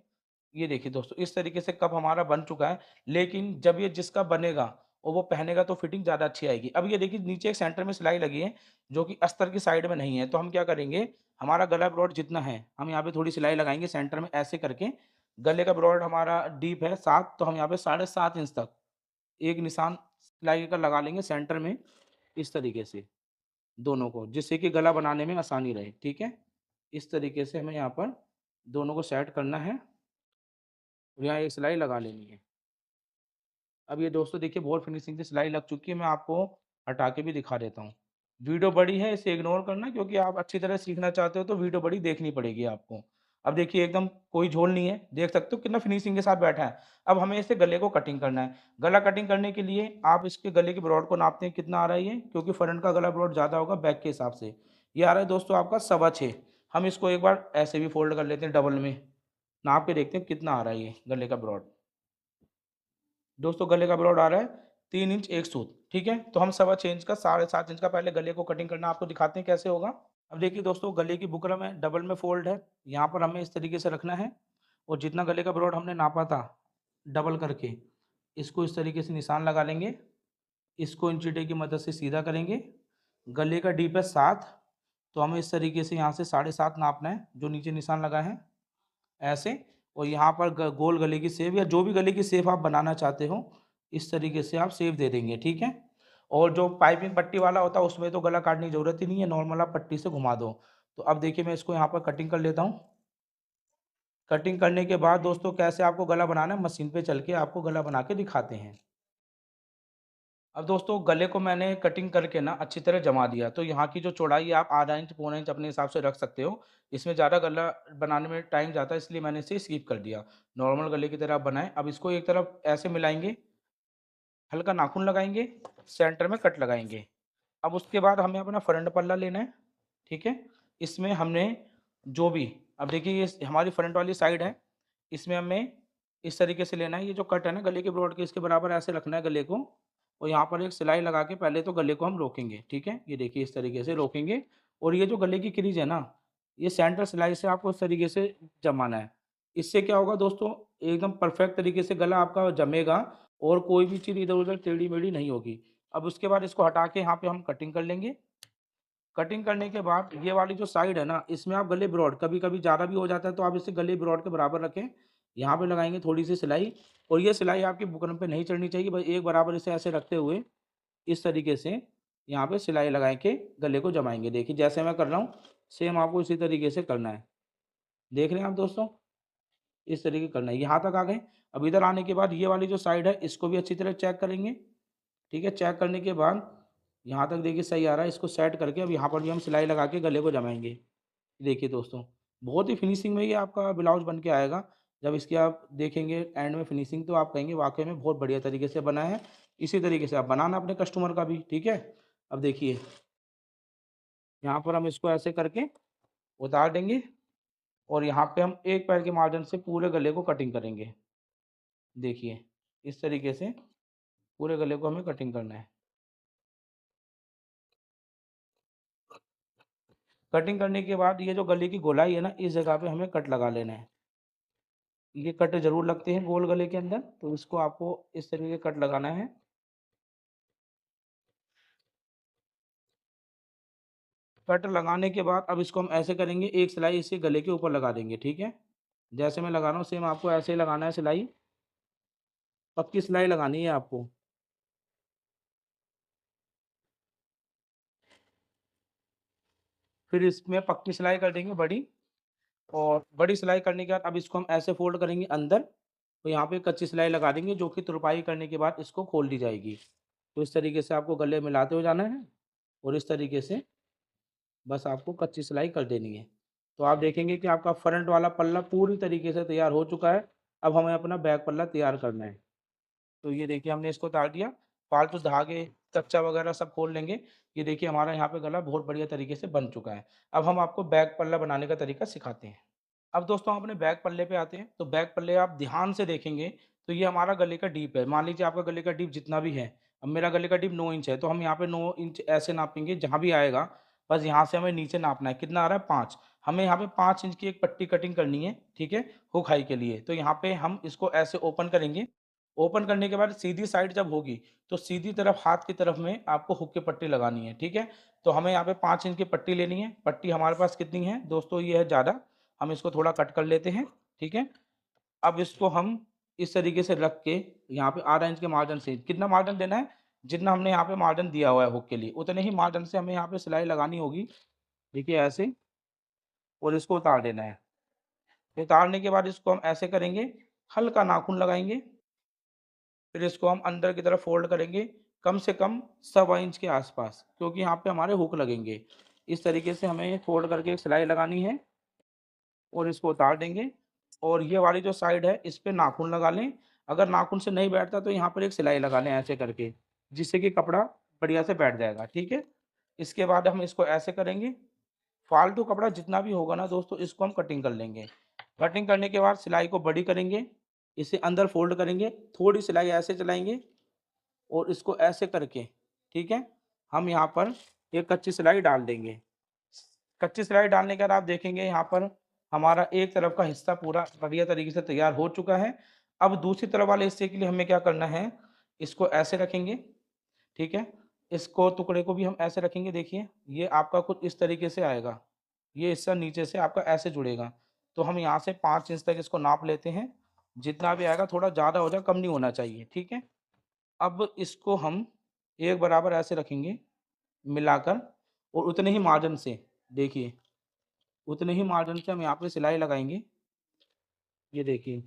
ये देखिए दोस्तों इस तरीके से कप हमारा बन चुका है। लेकिन जब ये जिसका बनेगा और वो पहनेगा तो फिटिंग ज़्यादा अच्छी आएगी। अब ये देखिए नीचे एक सेंटर में सिलाई लगी है जो कि अस्तर की साइड में नहीं है। तो हम क्या करेंगे, हमारा गला ब्रॉड जितना है हम यहाँ पे थोड़ी सिलाई लगाएंगे सेंटर में ऐसे करके। गले का ब्रॉड हमारा डीप है 7, तो हम यहाँ पे 7.5 इंच तक एक निशान सिलाई का लगा लेंगे सेंटर में। इस तरीके से दोनों को, जिससे कि गला बनाने में आसानी रहे। ठीक है, इस तरीके से हमें यहाँ पर दोनों को सेट करना है और यहाँ एक सिलाई लगा लेनी है। अब ये दोस्तों देखिए बहुत फिनिशिंग से सिलाई लग चुकी है। मैं आपको हटा के भी दिखा देता हूँ। वीडियो बड़ी है इसे इग्नोर करना क्योंकि आप अच्छी तरह सीखना चाहते हो तो वीडियो बड़ी देखनी पड़ेगी आपको। अब देखिए एकदम कोई झोल नहीं है, देख सकते हो कितना फिनिशिंग के साथ बैठा है। अब हमें इसे गले को कटिंग करना है। गला कटिंग करने के लिए आप इसके गले के ब्रॉड को नापते हैं कितना आ रहा है ये, क्योंकि फ्रंट का गला ब्रॉड ज़्यादा होगा बैक के हिसाब से। ये आ रहा है दोस्तों आपका 6.25। हम इसको एक बार ऐसे भी फोल्ड कर लेते हैं डबल में, नाप के देखते हैं कितना आ रहा है ये गले का ब्रॉड। दोस्तों गले का ब्रॉड आ रहा है 3 इंच 1 सूत। ठीक है, तो हम 6.25 इंच का 7.5 इंच का पहले गले को कटिंग करना आपको दिखाते हैं कैसे होगा। अब देखिए दोस्तों गले की बुकरम है डबल में फोल्ड है। यहाँ पर हमें इस तरीके से रखना है और जितना गले का ब्रॉड हमने नापा था डबल करके इसको इस तरीके से निशान लगा लेंगे। इसको इंची टेप की मदद से सीधा करेंगे। गले का डीप है 7, तो हमें इस तरीके से यहाँ से 7.5 नापना है जो नीचे निशान लगा है ऐसे। और यहाँ पर गोल गले की सेप या जो भी गले की सेप आप बनाना चाहते हो इस तरीके से आप सेप दे देंगे। ठीक है, और जो पाइपिंग पट्टी वाला होता है उसमें तो गला काटने की जरूरत ही नहीं है, नॉर्मल आप पट्टी से घुमा दो। तो अब देखिए मैं इसको यहाँ पर कटिंग कर लेता हूँ। कटिंग करने के बाद दोस्तों कैसे आपको गला बनाना है मशीन पे चल के आपको गला बना के दिखाते हैं। अब दोस्तों गले को मैंने कटिंग करके ना अच्छी तरह जमा दिया, तो यहाँ की जो चौड़ाई आप आधा इंच पौना इंच अपने हिसाब से रख सकते हो। इसमें ज़्यादा गला बनाने में टाइम जाता है, इसलिए मैंने इसे स्किप कर दिया। नॉर्मल गले की तरह आप बनाएं। अब इसको एक तरफ ऐसे मिलाएंगे, हल्का नाखून लगाएंगे, सेंटर में कट लगाएंगे। अब उसके बाद हमें अपना फ्रंट पल्ला लेना है, ठीक है। इसमें हमने जो भी, अब देखिए ये हमारी फ्रंट वाली साइड है, इसमें हमें इस तरीके से लेना है। ये जो कट है ना गले के ब्रॉड के, इसके बराबर ऐसे रखना है गले को, और यहाँ पर एक सिलाई लगा के पहले तो गले को हम रोकेंगे, ठीक है। ये देखिए इस तरीके से रोकेंगे, और ये जो गले की क्रीज है ना, ये सेंटर सिलाई से आपको इस तरीके से जमाना है। इससे क्या होगा दोस्तों, एकदम परफेक्ट तरीके से गला आपका जमेगा, और कोई भी चीज़ इधर-उधर टेढ़ी-मेढ़ी नहीं होगी। अब उसके बाद इसको हटा के यहाँ पे हम कटिंग कर लेंगे। कटिंग करने के बाद ये वाली जो साइड है ना, इसमें आप गले ब्रॉड, कभी-कभी ज़्यादा भी हो जाता है तो आप इसे गले ब्रॉड के बराबर रखें। यहाँ पे लगाएँगे थोड़ी-सी सिलाई, और ये सिलाई आपकी बुकरम पे नहीं चढ़नी चाहिए, बस एक बराबर इसे ऐसे रखते हुए इस तरीके से यहाँ पे सिलाई लगा के गले को जमाएँगे। देखिए जैसे मैं कर रहा हूँ, सेम आपको इसी तरीके से करना है। देख रहे हैं आप दोस्तों? इस तरीके करना है। यहाँ तक आ गए। अब इधर आने के बाद ये वाली जो साइड है, इसको भी अच्छी तरह चेक करेंगे। ठीक है, चेक करने के बाद यहाँ तक देखिए सही आ रहा है, इसको सेट करके अब यहाँ पर भी हम सिलाई लगा के गले को जमाएँगे। देखिए दोस्तों, बहुत ही फिनिशिंग में ये आपका ब्लाउज़ बन के आएगा। जब इसकी आप देखेंगे एंड में फिनिशिंग, तो आप कहेंगे वाक़ई में बहुत बढ़िया तरीके से बना है। इसी तरीके से आप बनाना अपने कस्टमर का भी, ठीक है? अब देखिए, यहाँ पर हम इसको ऐसे करके उतार देंगे, और यहाँ पे हम एक पैर के मार्जिन से पूरे गले को कटिंग करेंगे। देखिए, इस तरीके से पूरे गले को हमें कटिंग करना है। कटिंग करने के बाद ये जो गले की गोलाई है ना, इस जगह पे हमें कट लगा लेना है। ये कट ज़रूर लगते हैं गोल गले के अंदर, तो इसको आपको इस तरीके कट लगाना है। कट लगाने के बाद अब इसको हम ऐसे करेंगे, एक सिलाई इसे गले के ऊपर लगा देंगे, ठीक है? जैसे मैं लगा रहा हूँ सेम आपको ऐसे ही लगाना है सिलाई, पक्की सिलाई लगानी है आपको। फिर इसमें पक्की सिलाई कर देंगे बड़ी, और बड़ी सिलाई करने के बाद अब इसको हम ऐसे फ़ोल्ड करेंगे अंदर, तो यहाँ पे कच्ची सिलाई लगा देंगे, जो कि तुरपाई करने के बाद इसको खोल दी जाएगी। तो इस तरीके से आपको गले मिलाते हुए जाना है, और इस तरीके से बस आपको कच्ची सिलाई कर देनी है। तो आप देखेंगे कि आपका फ्रंट वाला पल्ला पूरी तरीके से तैयार हो चुका है। अब हमें अपना बैक पल्ला तैयार करना है। तो ये देखिए हमने इसको उतार दिया, फालतू धागे, कच्चा वगैरह सब खोल लेंगे। ये देखिए हमारा यहाँ पे गला बहुत बढ़िया तरीके से बन चुका है। अब हम आपको बैक पल्ला बनाने का तरीका सिखाते हैं। अब दोस्तों हम अपने बैक पल्ले पे आते हैं, तो बैक पल्ले आप ध्यान से देखेंगे, तो ये हमारा गले का डीप है। मान लीजिए आपका गले का डीप जितना भी है, अब मेरा गले का डीप 9 इंच है, तो हम यहाँ पे 9 इंच ऐसे नापेंगे, जहाँ भी आएगा, बस यहाँ से हमें नीचे नापना है। कितना आ रहा है? 5। हमें यहाँ पे 5 इंच की एक पट्टी कटिंग करनी है, ठीक है? हुक हाई के लिए। तो यहाँ पे हम इसको ऐसे ओपन करेंगे। ओपन करने के बाद सीधी साइड जब होगी, तो सीधी तरफ हाथ की तरफ में आपको हुक की पट्टी लगानी है, ठीक है? तो हमें यहाँ पे 5 इंच की पट्टी लेनी है। पट्टी हमारे पास कितनी है? दोस्तों ये है ज़्यादा, हम इसको थोड़ा कट कर लेते हैं, ठीक है? अब इसको हम इस तरीके से रख के यहाँ पे आधा इंच के मार्जिन से, कितना मार्जिन देना है? जितना हमने यहाँ पे मार्जिन दिया हुआ है हुक के लिए, उतने ही मार्जिन से हमें यहाँ पे सिलाई लगानी होगी। देखिए ऐसे, और इसको उतार देना है। उतारने के बाद इसको हम ऐसे करेंगे, हल्का नाखून लगाएँगे, फिर इसको हम अंदर की तरफ फ़ोल्ड करेंगे, कम से कम सवा इंच के आस-पास, क्योंकि यहाँ पे हमारे हुक लगेंगे। इस तरीके से हमें फ़ोल्ड करके एक सिलाई लगानी है, और इसको उतार देंगे, और ये वाली जो साइड है इस पे नाखून लगा लें। अगर नाखून से नहीं बैठता तो यहाँ पर एक सिलाई लगा लें ऐसे करके, जिससे कि कपड़ा बढ़िया से बैठ जाएगा, ठीक है? इसके बाद हम इसको ऐसे करेंगे, फालतू कपड़ा जितना भी होगा ना दोस्तों, इसको हम कटिंग कर लेंगे। कटिंग करने के बाद सिलाई को बड़ी करेंगे, इसे अंदर फ़ोल्ड करेंगे, थोड़ी सिलाई ऐसे चलाएँगे, और इसको ऐसे करके, ठीक है? हम यहाँ पर एक कच्ची सिलाई डाल देंगे। कच्ची सिलाई डालने के बाद आप देखेंगे यहाँ पर हमारा एक तरफ का हिस्सा पूरा बढ़िया तरीके से तैयार हो चुका है। अब दूसरी तरफ वाले हिस्से के लिए हमें क्या करना है, इसको ऐसे रखेंगे, ठीक है? इसको टुकड़े को भी हम ऐसे रखेंगे, देखिए, ये आपका कुछ इस तरीके से आएगा। ये हिस्सा नीचे से आपका ऐसे जुड़ेगा। तो हम यहाँ से 5 इंच तक इसको नाप लेते हैं। जितना भी आएगा थोड़ा ज़्यादा हो जाए, कम नहीं होना चाहिए, ठीक है? अब इसको हम एक बराबर ऐसे रखेंगे मिलाकर, और उतने ही मार्जिन से, देखिए, उतने ही मार्जिन से हम यहाँ पे सिलाई लगाएँगे। ये देखिए,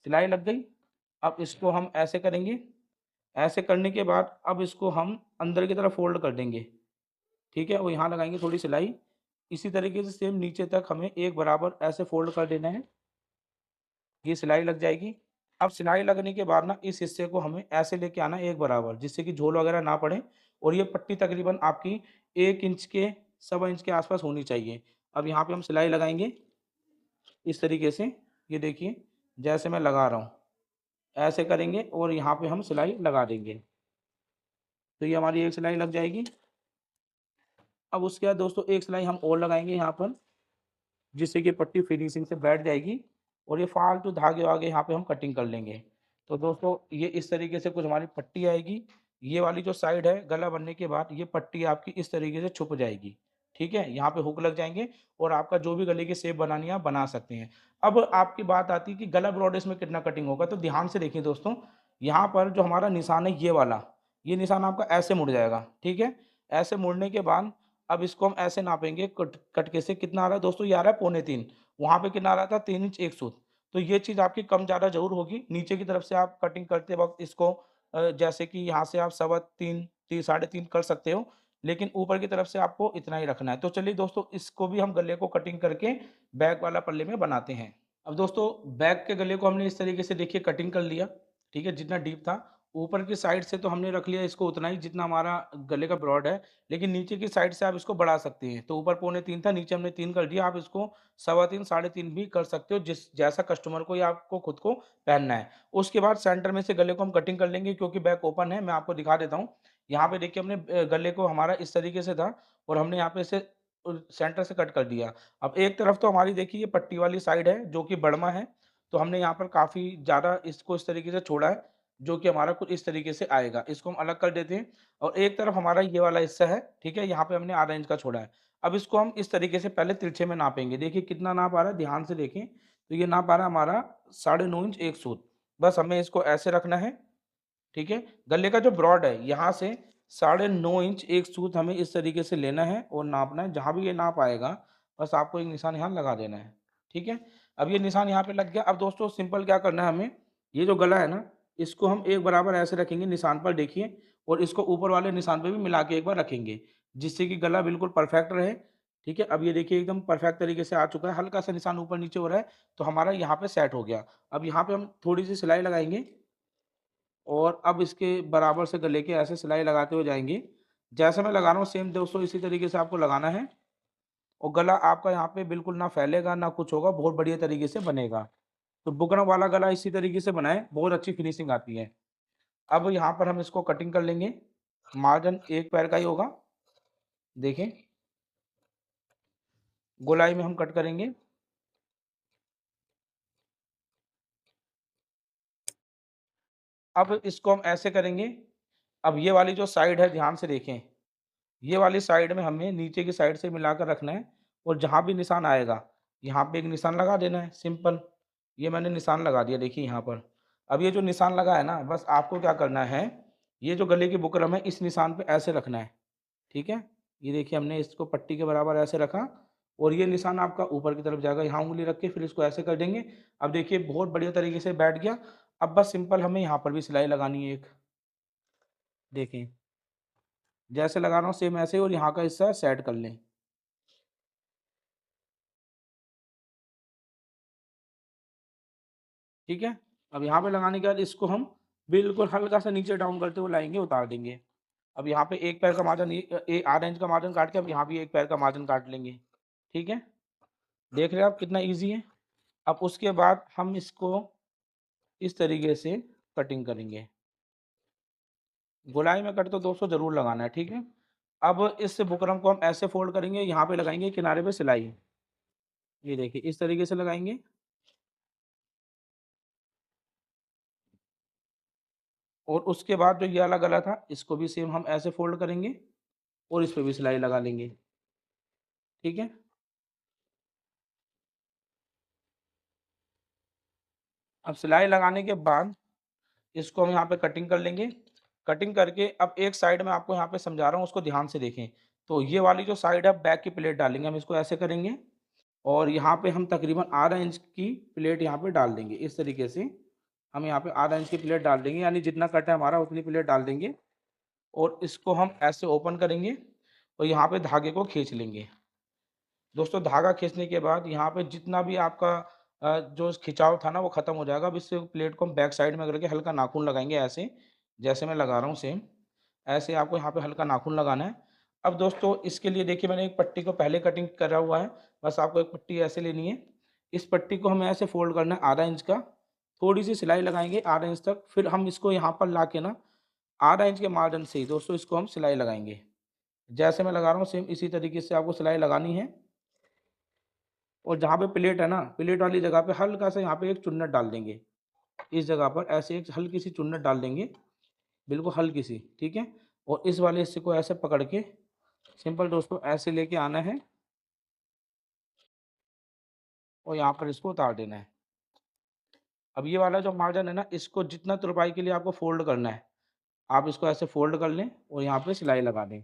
सिलाई लग गई। अब इसको हम ऐसे करेंगे, ऐसे करने के बाद अब इसको हम अंदर की तरफ फोल्ड कर देंगे, ठीक है, और यहाँ लगाएंगे थोड़ी सिलाई। इसी तरीके से सेम नीचे तक हमें एक बराबर ऐसे फोल्ड कर देना है, ये सिलाई लग जाएगी। अब सिलाई लगने के बाद ना इस हिस्से को हमें ऐसे लेके आना है एक बराबर, जिससे कि झोल वगैरह ना पड़े, और ये पट्टी तकरीबन आपकी 1 इंच के सवा इंच के आसपास होनी चाहिए। अब यहाँ पे हम सिलाई लगाएंगे इस तरीके से, ये देखिए जैसे मैं लगा रहा हूँ ऐसे करेंगे और यहाँ पे हम सिलाई लगा देंगे, तो ये हमारी एक सिलाई लग जाएगी। अब उसके बाद दोस्तों एक सिलाई हम और लगाएंगे यहाँ पर, जिससे कि पट्टी फिनिशिंग से बैठ जाएगी, और ये फालतू धागे वागे यहाँ पे हम कटिंग कर लेंगे। तो दोस्तों ये इस तरीके से कुछ हमारी पट्टी आएगी। ये वाली जो साइड है गला बनने के बाद ये पट्टी आपकी इस तरीके से छुप जाएगी, ठीक है, यहाँ पे हुक लग जाएंगे और आपका जो भी गले की शेप बनानी है आप बना सकते हैं। अब आपकी बात आती है कि गला ब्रॉडेस में कितना कटिंग होगा, तो ध्यान से देखिए दोस्तों, यहाँ पर जो हमारा निशान है ये वाला, ये निशान आपका ऐसे मुड़ जाएगा, ठीक है। ऐसे मुड़ने के बाद अब इसको हम ऐसे नापेंगे कटके से, कितना आ रहा है दोस्तों, ये आ रहा है 3.25। वहाँ पे कितना आ रहा था 3 इंच 1 सूत। तो ये चीज़ आपकी कम ज़्यादा ज़रूर होगी। नीचे की तरफ से आप कटिंग करते वक्त इसको जैसे कि यहाँ से आप सवा 3 साढ़े 3 कर सकते हो, लेकिन ऊपर की तरफ से आपको इतना ही रखना है। तो चलिए दोस्तों इसको भी हम गले को कटिंग करके बैक वाला पल्ले में बनाते हैं। अब दोस्तों बैक के गले को हमने इस तरीके से देखिए कटिंग कर लिया, ठीक है, जितना डीप था। ऊपर की साइड से तो हमने रख लिया इसको उतना ही जितना हमारा गले का ब्रॉड है, लेकिन नीचे की साइड से आप इसको बढ़ा सकते हैं। तो ऊपर 3.25 था, नीचे हमने 3 कर दिया, आप इसको सवा 3 साढ़े 3 भी कर सकते हो, जिस जैसा कस्टमर को या आपको खुद को पहनना है। उसके बाद सेंटर में से गले को हम कटिंग कर लेंगे, क्योंकि बैक ओपन है, मैं आपको दिखा देता हूँ। यहाँ पे देखिए हमने गले को हमारा इस तरीके से था, और हमने यहाँ पे इसे सेंटर से कट कर दिया। अब एक तरफ तो हमारी देखिए ये पट्टी वाली साइड है जो कि बड़मा है, तो हमने यहाँ पर काफ़ी ज़्यादा इसको इस तरीके से छोड़ा है, जो कि हमारा कुछ इस तरीके से आएगा। इसको हम अलग कर देते हैं, और एक तरफ हमारा ये वाला हिस्सा है, ठीक है, यहाँ पे हमने आधा इंच का छोड़ा है। अब इसको हम इस तरीके से पहले तिरछे में नापेंगे, देखिए कितना नाप आ रहा है, ध्यान से देखें। तो ये नाप आ रहा है हमारा 9.5 इंच 1 सूत। बस हमें इसको ऐसे रखना है, ठीक है। गले का जो ब्रॉड है यहाँ से 9.5 इंच 1 सूत हमें इस तरीके से लेना है और नापना है। जहाँ भी ये नाप आएगा बस आपको एक निशान यहाँ लगा देना है, ठीक है। अब ये निशान यहाँ पे लग गया। अब दोस्तों सिंपल क्या करना है हमें, ये जो गला है ना इसको हम एक बराबर ऐसे रखेंगे निशान पर, देखिए, और इसको ऊपर वाले निशान पे भी मिला के एक बार रखेंगे, जिससे कि गला बिल्कुल परफेक्ट रहे, ठीक है। अब ये देखिए एकदम परफेक्ट तरीके से आ चुका है, हल्का सा निशान ऊपर नीचे हो रहा है, तो हमारा यहाँ पे सेट हो गया। अब यहाँ पे हम थोड़ी सी सिलाई लगाएंगे, और अब इसके बराबर से गले के ऐसे सिलाई लगाते हुए जाएंगे। जैसे मैं लगा रहा हूँ सेम दोस्तों इसी तरीके से आपको लगाना है, और गला आपका यहाँ पे बिल्कुल ना फैलेगा ना कुछ होगा, बहुत बढ़िया तरीके से बनेगा। तो बुकरम वाला गला इसी तरीके से बनाएं, बहुत अच्छी फिनिशिंग आती है। अब यहाँ पर हम इसको कटिंग कर लेंगे, मार्जिन एक पैर का ही होगा, देखें गोलाई में हम कट करेंगे। अब इसको हम ऐसे करेंगे। अब ये वाली जो साइड है ध्यान से देखें, ये वाली साइड में हमें नीचे की साइड से मिलाकर रखना है, और जहाँ भी निशान आएगा यहाँ पे एक निशान लगा देना है सिंपल। ये मैंने निशान लगा दिया देखिए यहाँ पर। अब ये जो निशान लगा है ना, बस आपको क्या करना है, ये जो गले की बुकरम है इस निशान पे ऐसे रखना है, ठीक है। ये देखिए हमने इसको पट्टी के बराबर ऐसे रखा, और ये निशान आपका ऊपर की तरफ जाएगा, यहाँ उंगली रख के फिर इसको ऐसे कर देंगे। अब देखिए बहुत बढ़िया तरीके से बैठ गया। अब बस सिंपल हमें यहाँ पर भी सिलाई लगानी है एक, देखें जैसे लगा रहा हूँ सेम ऐसे ही, और यहाँ का हिस्सा सेट कर लें, ठीक है। अब यहाँ पे लगाने के बाद इसको हम बिल्कुल हल्का सा नीचे डाउन करते हुए लाएंगे, उतार देंगे। अब यहाँ पे एक पैर का मार्जिन आधा इंच का मार्जिन काट के अब यहाँ भी एक पैर का मार्जिन काट लेंगे, ठीक है। देख रहे हैं आप कितना इजी है। अब उसके बाद हम इसको इस तरीके से कटिंग करेंगे। गोलाई में कट तो दोस्तों जरूर लगाना है, ठीक है। अब इस बुकरम को हम ऐसे फोल्ड करेंगे, यहाँ पे लगाएंगे किनारे पे सिलाई, ये देखिए इस तरीके से लगाएंगे। और उसके बाद जो ये वाला गला था इसको भी सेम हम ऐसे फोल्ड करेंगे, और इस पे भी सिलाई लगा लेंगे, ठीक है। अब सिलाई लगाने के बाद इसको हम यहाँ पे कटिंग कर लेंगे। कटिंग करके अब एक साइड में आपको यहाँ पे समझा रहा हूँ, उसको ध्यान से देखें। तो ये वाली जो साइड है बैक की प्लेट डालेंगे, हम इसको ऐसे करेंगे, और यहाँ पे हम तकरीबन आधा इंच की प्लेट यहाँ पे डाल देंगे इस तरीके से। हम यहाँ पे आधा इंच की प्लेट डाल देंगे, यानी जितना कट है हमारा उतनी प्लेट डाल देंगे और इसको हम ऐसे ओपन करेंगे और यहाँ पे धागे को खींच लेंगे। दोस्तों धागा खींचने के बाद यहाँ पे जितना भी आपका जो खिंचाव था ना वो खत्म हो जाएगा। अब इस प्लेट को हम बैक साइड में करके हल्का नाखून लगाएंगे, ऐसे जैसे मैं लगा रहा हूँ सेम ऐसे आपको यहाँ पे हल्का नाखून लगाना है। अब दोस्तों इसके लिए देखिए मैंने एक पट्टी को पहले कटिंग करा हुआ है, बस आपको एक पट्टी ऐसे लेनी है। इस पट्टी को हमें ऐसे फोल्ड करना है आधा इंच का, थोड़ी सी सिलाई लगाएंगे आधा इंच तक, फिर हम इसको यहाँ पर ला के ना आधा इंच के मार्जिन से ही दोस्तों इसको हम सिलाई लगाएंगे। जैसे मैं लगा रहा हूँ सेम इसी तरीके से आपको सिलाई लगानी है। और जहाँ पे प्लेट है ना, प्लेट वाली जगह पे हल्का सा यहाँ पे एक चुन्नट डाल देंगे, इस जगह पर ऐसे एक हल्की सी चुन्नट डाल देंगे, बिल्कुल हल्की सी, ठीक है। और इस वाले हिस्से को ऐसे पकड़ के सिंपल दोस्तों ऐसे लेके आना है और यहाँ पर इसको उतार देना है। अब ये वाला जो मार्जिन है ना, इसको जितना तुरपाई के लिए आपको फोल्ड करना है, आप इसको ऐसे फोल्ड कर लें और यहाँ पे सिलाई लगा दें।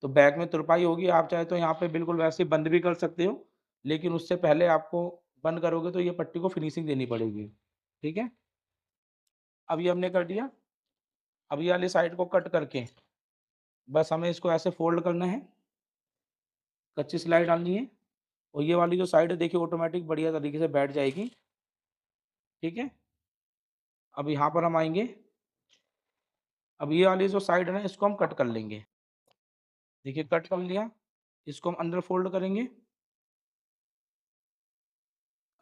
तो बैक में तुरपाई होगी, आप चाहे तो यहाँ पे बिल्कुल वैसे ही बंद भी कर सकते हो, लेकिन उससे पहले आपको बंद करोगे तो ये पट्टी को फिनिशिंग देनी पड़ेगी, ठीक है। अब ये हमने कर दिया। अब ये वाली साइड को कट करके बस हमें इसको ऐसे फोल्ड करना है, कच्ची सिलाई डालनी है और ये वाली जो साइड है देखिए ऑटोमेटिक बढ़िया तरीके से बैठ जाएगी, ठीक है। अब यहाँ पर हम आएंगे, अब ये वाली जो साइड है ना इसको हम कट कर लेंगे। देखिए कट कर लिया, इसको हम अंदर फोल्ड करेंगे।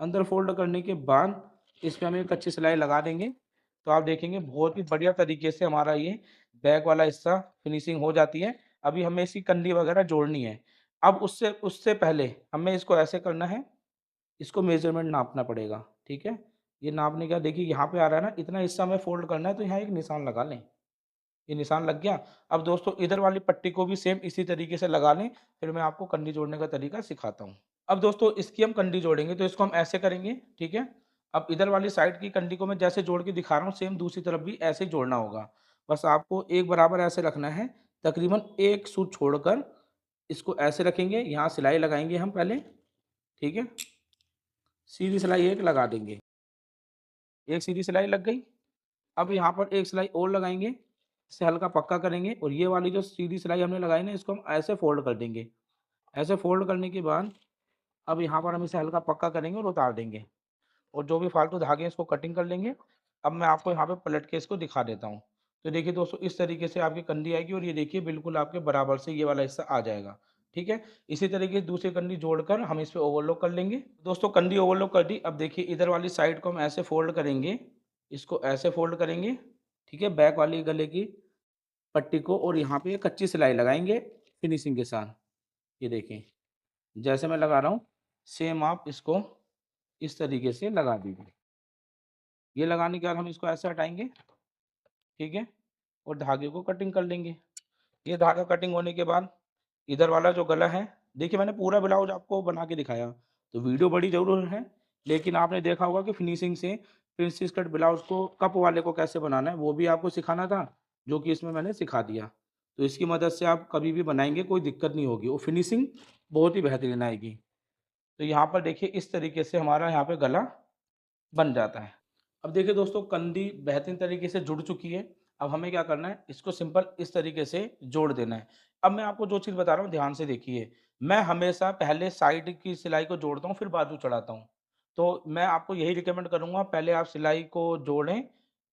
अंदर फोल्ड करने के बाद इस पे हम एक कच्ची सिलाई लगा देंगे, तो आप देखेंगे बहुत ही बढ़िया तरीके से हमारा ये बैक वाला हिस्सा फिनिशिंग हो जाती है। अभी हमें इसकी कंडी वगैरह जोड़नी है। अब उससे उससे पहले हमें इसको ऐसे करना है, इसको मेजरमेंट नापना पड़ेगा, ठीक है। ये नापने का देखिए यहाँ पे आ रहा है ना, इतना हिस्सा हमें फोल्ड करना है, तो यहाँ एक निशान लगा लें। ये निशान लग गया। अब दोस्तों इधर वाली पट्टी को भी सेम इसी तरीके से लगा लें, फिर मैं आपको कंडी जोड़ने का तरीका सिखाता हूँ। अब दोस्तों इसकी हम कंडी जोड़ेंगे, तो इसको हम ऐसे करेंगे, ठीक है। अब इधर वाली साइड की कंडी को मैं जैसे जोड़ के दिखा रहा हूँ सेम दूसरी तरफ भी ऐसे ही जोड़ना होगा। बस आपको एक बराबर ऐसे रखना है, तकरीबन एक सूत छोड़कर इसको ऐसे रखेंगे, यहाँ सिलाई लगाएंगे हम पहले, ठीक है। सीधी सिलाई एक लगा देंगे, एक सीधी सिलाई लग गई। अब यहाँ पर एक सिलाई और लगाएंगे, इसे हल्का पक्का करेंगे और ये वाली जो सीधी सिलाई हमने लगाई ना इसको हम ऐसे फोल्ड कर देंगे। ऐसे फोल्ड करने के बाद अब यहाँ पर हम इसे हल्का पक्का करेंगे और उतार देंगे और जो भी फालतू धागे हैं इसको कटिंग कर लेंगे। अब मैं आपको यहाँ पे पलट के इसको दिखा देता हूँ। तो देखिए दोस्तों इस तरीके से आपकी कंडी आएगी और ये देखिए बिल्कुल आपके बराबर से ये वाला हिस्सा आ जाएगा, ठीक है। इसी तरीके से दूसरी कंडी जोड़कर हम इस पे ओवरलॉक कर लेंगे। दोस्तों कंडी ओवरलॉक कर दी। अब देखिए इधर वाली साइड को हम ऐसे फोल्ड करेंगे, इसको ऐसे फोल्ड करेंगे, ठीक है, बैक वाली गले की पट्टी को, और यहाँ पे कच्ची सिलाई लगाएंगे फिनिशिंग के साथ। ये देखें जैसे मैं लगा रहा हूँ सेम आप इसको इस तरीके से लगा दीजिए। ये लगाने के बाद हम इसको ऐसे हटाएँगे, ठीक है? और धागे को कटिंग कर लेंगे। ये धागा कटिंग होने के बाद इधर वाला जो गला है, देखिए मैंने पूरा ब्लाउज़ आपको बना के दिखाया, तो वीडियो बड़ी ज़रूर है, लेकिन आपने देखा होगा कि फिनिशिंग से प्रिंसेस कट ब्लाउज़ को कप वाले को कैसे बनाना है, वो भी आपको सिखाना था, जो कि इसमें मैंने सिखा दिया। तो इसकी मदद से आप कभी भी बनाएँगे, कोई दिक्कत नहीं होगी और फिनिशिंग बहुत ही बेहतरीन आएगी। तो यहाँ पर देखिए इस तरीके से हमारा यहाँ पे गला बन जाता है। अब देखिए दोस्तों कंधी बेहतरीन तरीके से जुड़ चुकी है। अब हमें क्या करना है, इसको सिंपल इस तरीके से जोड़ देना है। अब मैं आपको जो चीज़ बता रहा हूँ ध्यान से देखिए। मैं हमेशा पहले साइड की सिलाई को जोड़ता हूँ फिर बाजू चढ़ाता हूँ। तो मैं आपको यही रिकमेंड करूँगा पहले आप सिलाई को जोड़ें,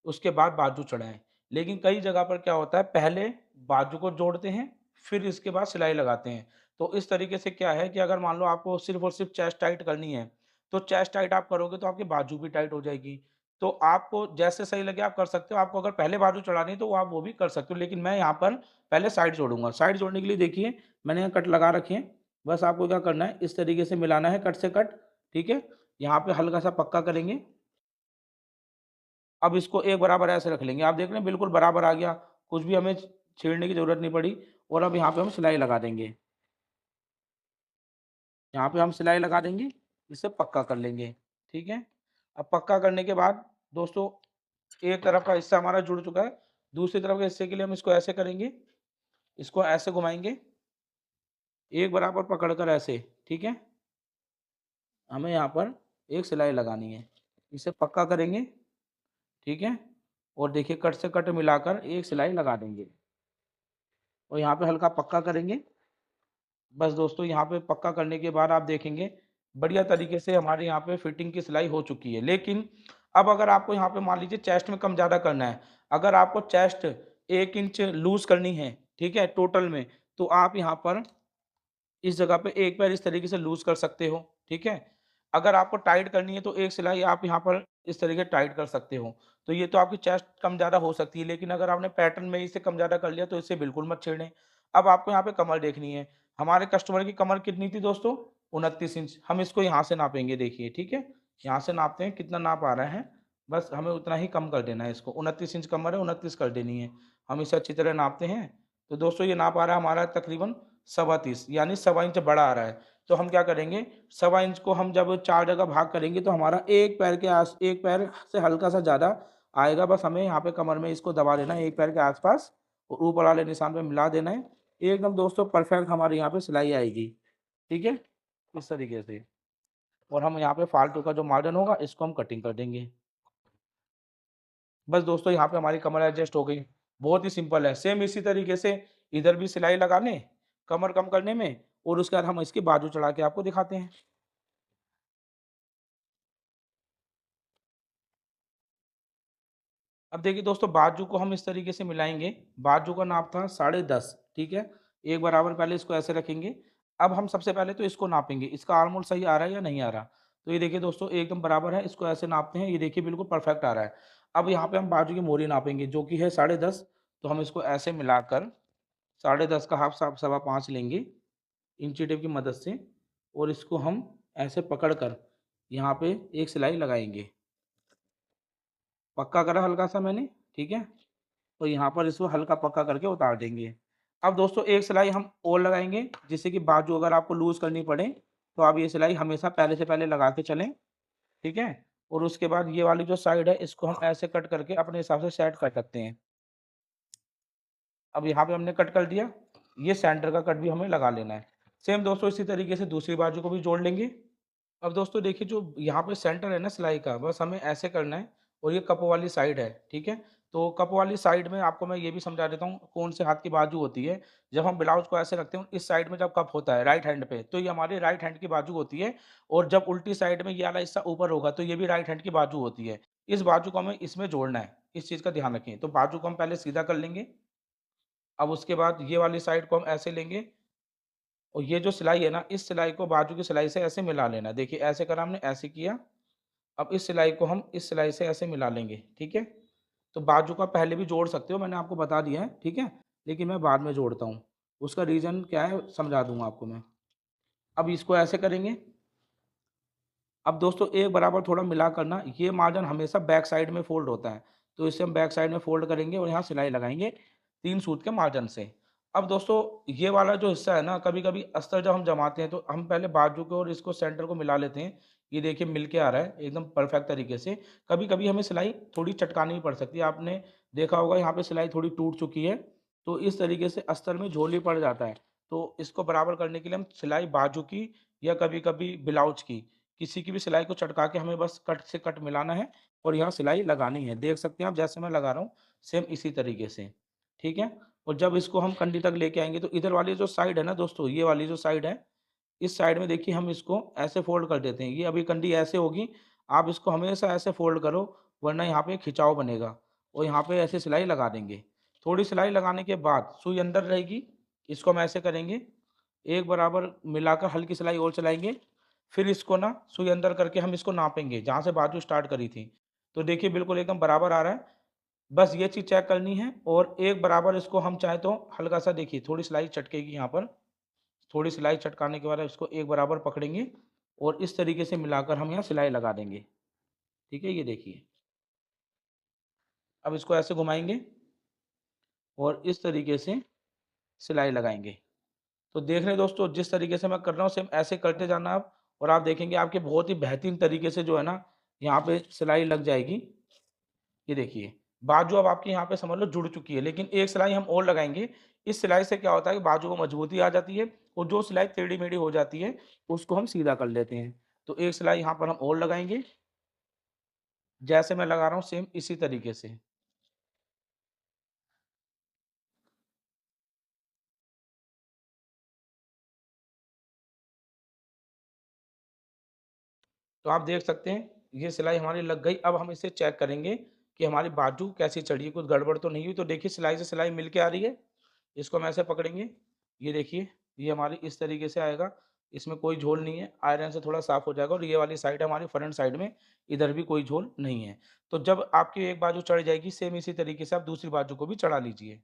उसके बाद बाजू चढ़ाएँ। लेकिन कई जगह पर क्या होता है पहले बाजू को जोड़ते हैं, फिर इसके बाद सिलाई लगाते हैं। तो इस तरीके से क्या है कि अगर मान लो आपको सिर्फ़ और सिर्फ़ चेस्ट टाइट करनी है, तो चेस्ट टाइट आप करोगे तो आपकी बाजू भी टाइट हो जाएगी। तो आपको जैसे सही लगे आप कर सकते हो। आपको अगर पहले बाजू चढ़ानी है तो वो आप वो भी कर सकते हो। लेकिन मैं यहाँ पर पहले साइड जोड़ूँगा। साइड जोड़ने के लिए देखिए मैंने यहाँ कट लगा रखे हैं। बस आपको क्या करना है इस तरीके से मिलाना है कट से कट, ठीक है? यहाँ पे हल्का-सा पक्का करेंगे। अब इसको एक बराबर ऐसे रख लेंगे। आप देख रहे हैं बिल्कुल बराबर आ गया। कुछ भी हमें छेड़ने की ज़रूरत नहीं पड़ी और अब यहाँ पे हम सिलाई लगा देंगे। यहाँ पे हम सिलाई लगा देंगे, इसे पक्का कर लेंगे, ठीक है? अब पक्का करने के बाद दोस्तों एक तरफ का हिस्सा हमारा जुड़ चुका है, दूसरी तरफ के हिस्से के लिए हम इसको ऐसे करेंगे, इसको ऐसे घुमाएँगे, एक बराबर पकड़कर ऐसे, ठीक है? हमें यहाँ पर एक सिलाई लगानी है, इसे पक्का करेंगे, ठीक है। और देखिए कट से कट मिलाकर एक सिलाई लगा देंगे और यहाँ पे हल्का पक्का करेंगे। बस दोस्तों यहाँ पे पक्का करने के बाद आप देखेंगे बढ़िया तरीके से हमारे यहाँ पे फिटिंग की सिलाई हो चुकी है। लेकिन अब अगर आपको यहाँ पे मान लीजिए चेस्ट में कम ज़्यादा करना है, अगर आपको चेस्ट 1 इंच लूज़ करनी है, ठीक है, टोटल में, तो आप यहाँ पर इस जगह पे एक पैर इस तरीके से लूज़ कर सकते हो, ठीक है। अगर आपको टाइट करनी है तो एक सिलाई आप यहाँ पर इस तरीके टाइट कर सकते हो। तो ये तो आपकी चेस्ट कम ज़्यादा हो सकती है, लेकिन अगर आपने पैटर्न में इसे कम ज़्यादा कर लिया तो इसे बिल्कुल मत छेड़ें। अब आपको यहाँ पे कमर देखनी है। हमारे कस्टमर की कमर कितनी थी दोस्तों? 29 इंच। हम इसको यहाँ से नापेंगे देखिए, ठीक है। यहाँ से नापते हैं कितना नाप आ रहा है, बस हमें उतना ही कम कर देना है इसको। 29 इंच कमर है, 29 कर देनी है। हम इसे अच्छी तरह नापते हैं। तो दोस्तों ये नाप आ रहा है हमारा तकरीबन 30.25 यानी सवा इंच बड़ा आ रहा है। तो हम क्या करेंगे, सवा इंच को हम जब 4 जगह भाग करेंगे तो हमारा एक पैर से हल्का सा ज़्यादा आएगा। बस हमें यहाँ पे कमर में इसको दबा देना है एक पैर के आसपास और ऊपर वाले निशान पे मिला देना है। एकदम दोस्तों परफेक्ट हमारे यहाँ पे सिलाई आएगी, ठीक है, इस तरीके से। और हम यहाँ पे फालतू का जो मार्जिन होगा इसको हम कटिंग कर देंगे। बस दोस्तों यहाँ पे हमारी कमर एडजस्ट हो गई। बहुत ही सिंपल है। सेम इसी तरीके से इधर भी सिलाई लगाने, कमर कम करने में, और उसके बाद हम इसकी बाजू चढ़ा के आपको दिखाते हैं। अब देखिए दोस्तों बाजू को हम इस तरीके से मिलाएँगे। बाजू का नाप था 10.5, ठीक है? एक बराबर पहले इसको ऐसे रखेंगे। अब हम सबसे पहले तो इसको नापेंगे, इसका आर्महोल सही आ रहा है या नहीं आ रहा? तो ये देखिए दोस्तों एकदम बराबर है, इसको ऐसे नापते हैं, ये देखिए बिल्कुल परफेक्ट आ रहा है। अब यहाँ पे हम बाजू की मोहरी नापेंगे जो कि है 10.5, तो हम इसको ऐसे मिलाकर 10.5 का हाफ सवा 5 लेंगे इंची टेप की मदद से, और इसको हम ऐसे पकड़ कर यहाँ पे एक सिलाई लगाएँगे। पक्का करा हल्का सा मैंने, ठीक है? तो यहाँ पर इसको हल्का पक्का करके उतार देंगे। अब दोस्तों एक सिलाई हम और लगाएँगे, जिससे कि बाजू अगर आपको लूज़ करनी पड़े, तो आप ये सिलाई हमेशा पहले से पहले लगा के चलें, ठीक है? और उसके बाद ये वाली जो साइड है, इसको हम ऐसे कट करके अपने हिसाब से सेट कर सकते हैं। अब यहाँ पे हमने कट कर दिया, ये सेंटर का कट भी हमें लगा लेना है। सेम दोस्तों इसी तरीके से दूसरी बाजू को भी जोड़ लेंगे। अब दोस्तों देखिए जो यहाँ पे सेंटर है ना सिलाई का, बस हमें ऐसे करना है और ये कप वाली साइड है, ठीक है? तो कप वाली साइड में आपको मैं ये भी समझा देता हूँ कौन से हाथ की बाजू होती है। जब हम ब्लाउज़ को ऐसे रखते हैं इस साइड में जब कप होता है राइट हैंड पे, तो ये हमारी राइट हैंड की बाजू होती है, और जब उल्टी साइड में ये वाला हिस्सा ऊपर होगा तो ये भी राइट हैंड की बाजू होती है। इस बाजू को हमें इसमें जोड़ना है, इस चीज़ का ध्यान रखें। तो बाजू को हम पहले सीधा कर लेंगे, अब उसके बाद ये वाली साइड को हम ऐसे लेंगे और ये जो सिलाई है ना, इस सिलाई को बाजू की सिलाई से ऐसे मिला लेना है। देखिए ऐसे करा हमने, ऐसे किया। अब इस सिलाई को हम इस सिलाई से ऐसे मिला लेंगे, ठीक है? तो बाजू का पहले भी जोड़ सकते हो, मैंने आपको बता दिया है, ठीक है? लेकिन मैं बाद में जोड़ता हूँ। उसका रीज़न क्या है समझा दूँगा आपको मैं। अब इसको ऐसे करेंगे। अब दोस्तों एक बराबर थोड़ा मिला कर ना, ये मार्जिन हमेशा बैक साइड में फ़ोल्ड होता है। तो इसे हम बैक साइड में फ़ोल्ड करेंगे और यहाँ सिलाई लगाएँगे 3 सूत के मार्जिन से। अब दोस्तों ये वाला जो हिस्सा है ना, कभी-कभी अस्तर जब हम जमाते हैं तो हम पहले बाजू को और इसको सेंटर को मिला लेते हैं। ये देखिए मिल के आ रहा है एकदम परफेक्ट तरीके से। कभी-कभी हमें सिलाई थोड़ी चटकानी भी पड़ सकती है। आपने देखा होगा यहाँ पे सिलाई थोड़ी टूट चुकी है, तो इस तरीके से अस्तर में झोल भी पड़ जाता है। तो इसको बराबर करने के लिए हम सिलाई बाजू की या कभी-कभी ब्लाउज की, किसी की भी सिलाई को चटका के हमें बस कट से कट मिलाना है और यहाँ सिलाई लगानी है। देख सकते हैं आप जैसे मैं लगा रहा हूँ, सेम इसी तरीके से, ठीक है? और जब इसको हम कंडी तक लेके आएँगे तो इधर वाली जो साइड है ना दोस्तों, ये वाली जो साइड है, इस साइड में देखिए हम इसको ऐसे फ़ोल्ड कर देते हैं। ये अभी कंडी ऐसे होगी, आप इसको हमेशा ऐसे फ़ोल्ड करो, वरना यहाँ पे खिंचाव बनेगा, और यहाँ पे ऐसे सिलाई लगा देंगे। थोड़ी सिलाई लगाने के बाद सुई अंदर रहेगी, इसको हम ऐसे करेंगे, एक बराबर मिलाकर हल्की सिलाई और चलाएँगे, फिर इसको ना सुई अंदर करके हम इसको नापेंगे, जहाँ से बाजू स्टार्ट करी थी। तो देखिए बिल्कुल एकदम बराबर आ रहा है। बस ये चीज़ चेक करनी है, और एक बराबर इसको हम चाहें तो हल्का-सा देखिए थोड़ी सिलाई चटकेगी यहाँ पर, थोड़ी सिलाई चटकाने के बाद इसको एक बराबर पकड़ेंगे और इस तरीके से मिलाकर हम यहाँ सिलाई लगा देंगे। ठीक है? ये देखिए। अब इसको ऐसे घुमाएँगे और इस तरीके से सिलाई लगाएँगे। तो देख रहे हैं दोस्तों जिस तरीके से मैं कर रहा हूँ सेम ऐसे करते जाना आप, और आप देखेंगे आपके बहुत ही बेहतरीन तरीके से जो है ना, यहाँ पे सिलाई लग जाएगी। ये देखिए, बाजू अब आपकी यहाँ पे समझ लो जुड़ चुकी है, लेकिन एक सिलाई हम और लगाएँगे। इस सिलाई से क्या होता है कि बाजू को मजबूती आ जाती है, और जो सिलाई टेढ़ी-मेढ़ी हो जाती है, उसको हम सीधा कर लेते हैं। तो एक सिलाई यहाँ पर हम और लगाएँगे। जैसे मैं लगा रहा हूँ सेम इसी तरीके से। तो आप देख सकते हैं ये सिलाई हमारी लग गई। अब हम इसे चेक करेंगे कि हमारी बाजू कैसी चढ़ी है, कुछ गड़बड़ तो नहीं हुई। तो देखिए सिलाई से सिलाई मिल के आ रही है। इसको हम ऐसे पकड़ेंगे, ये देखिए ये हमारी इस तरीके से आएगा। इसमें कोई झोल नहीं है, आयरन से थोड़ा साफ हो जाएगा। और ये वाली साइड हमारी फ्रंट साइड में, इधर भी कोई झोल नहीं है। तो जब आपकी एक बाजू चढ़ जाएगी, सेम इसी तरीके से आप दूसरी बाजू को भी चढ़ा लीजिए।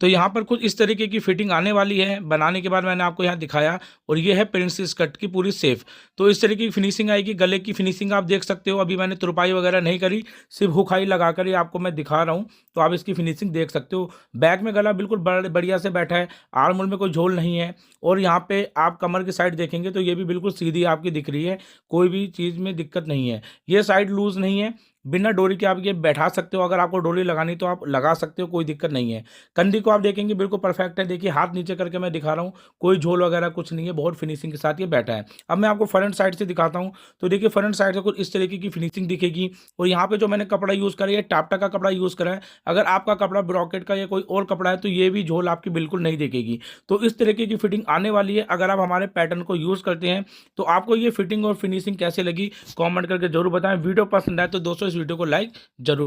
तो यहाँ पर कुछ इस तरीके की फिटिंग आने वाली है, बनाने के बाद मैंने आपको यहाँ दिखाया। और ये है प्रिंसेस कट की पूरी शेप। तो इस तरीके की फिनिशिंग आएगी। गले की फिनिशिंग आप देख सकते हो, अभी मैंने तुरपाई वगैरह नहीं करी, सिर्फ हुक-आई लगाकर ही आपको मैं दिखा रहा हूँ। तो आप इसकी फिनिशिंग देख सकते हो। बैक में गला बिल्कुल बढ़िया से बैठा है, आर्म होल में कोई झोल नहीं है। और यहाँ पे आप कमर की साइड देखेंगे तो ये भी बिल्कुल सीधी आपकी दिख रही है, कोई भी चीज़ में दिक्कत नहीं है। ये साइड लूज़ नहीं है, बिना डोरी के आप ये बैठा सकते हो। अगर आपको डोरी लगानी तो आप लगा सकते हो, कोई दिक्कत नहीं है। कंधी को आप देखेंगे बिल्कुल परफेक्ट है। देखिए हाथ नीचे करके मैं दिखा रहा हूँ, कोई झोल वगैरह कुछ नहीं है, बहुत फिनिशिंग के साथ ये बैठा है। अब मैं आपको फ्रंट साइड से दिखाता हूँ। तो देखिए फ्रंट साइड से कुछ इस तरीके की फिनिशिंग दिखेगी। और यहाँ पे जो मैंने कपड़ा यूज़ करा है, ये टापटा का कपड़ा यूज़ करा है। अगर आपका कपड़ा ब्रॉकेट का या कोई और कपड़ा है तो ये भी झोल आपकी बिल्कुल नहीं दिखेगी। तो इस तरीके की फिटिंग आने वाली है। अगर आप हमारे पैटर्न को यूज़ करते हैं तो आपको ये फिटिंग और फिनिशिंग कैसे लगी, कमेंट करके जरूर बताएं। वीडियो पसंद आए तो दोस्तों इस वीडियो को लाइक जरूर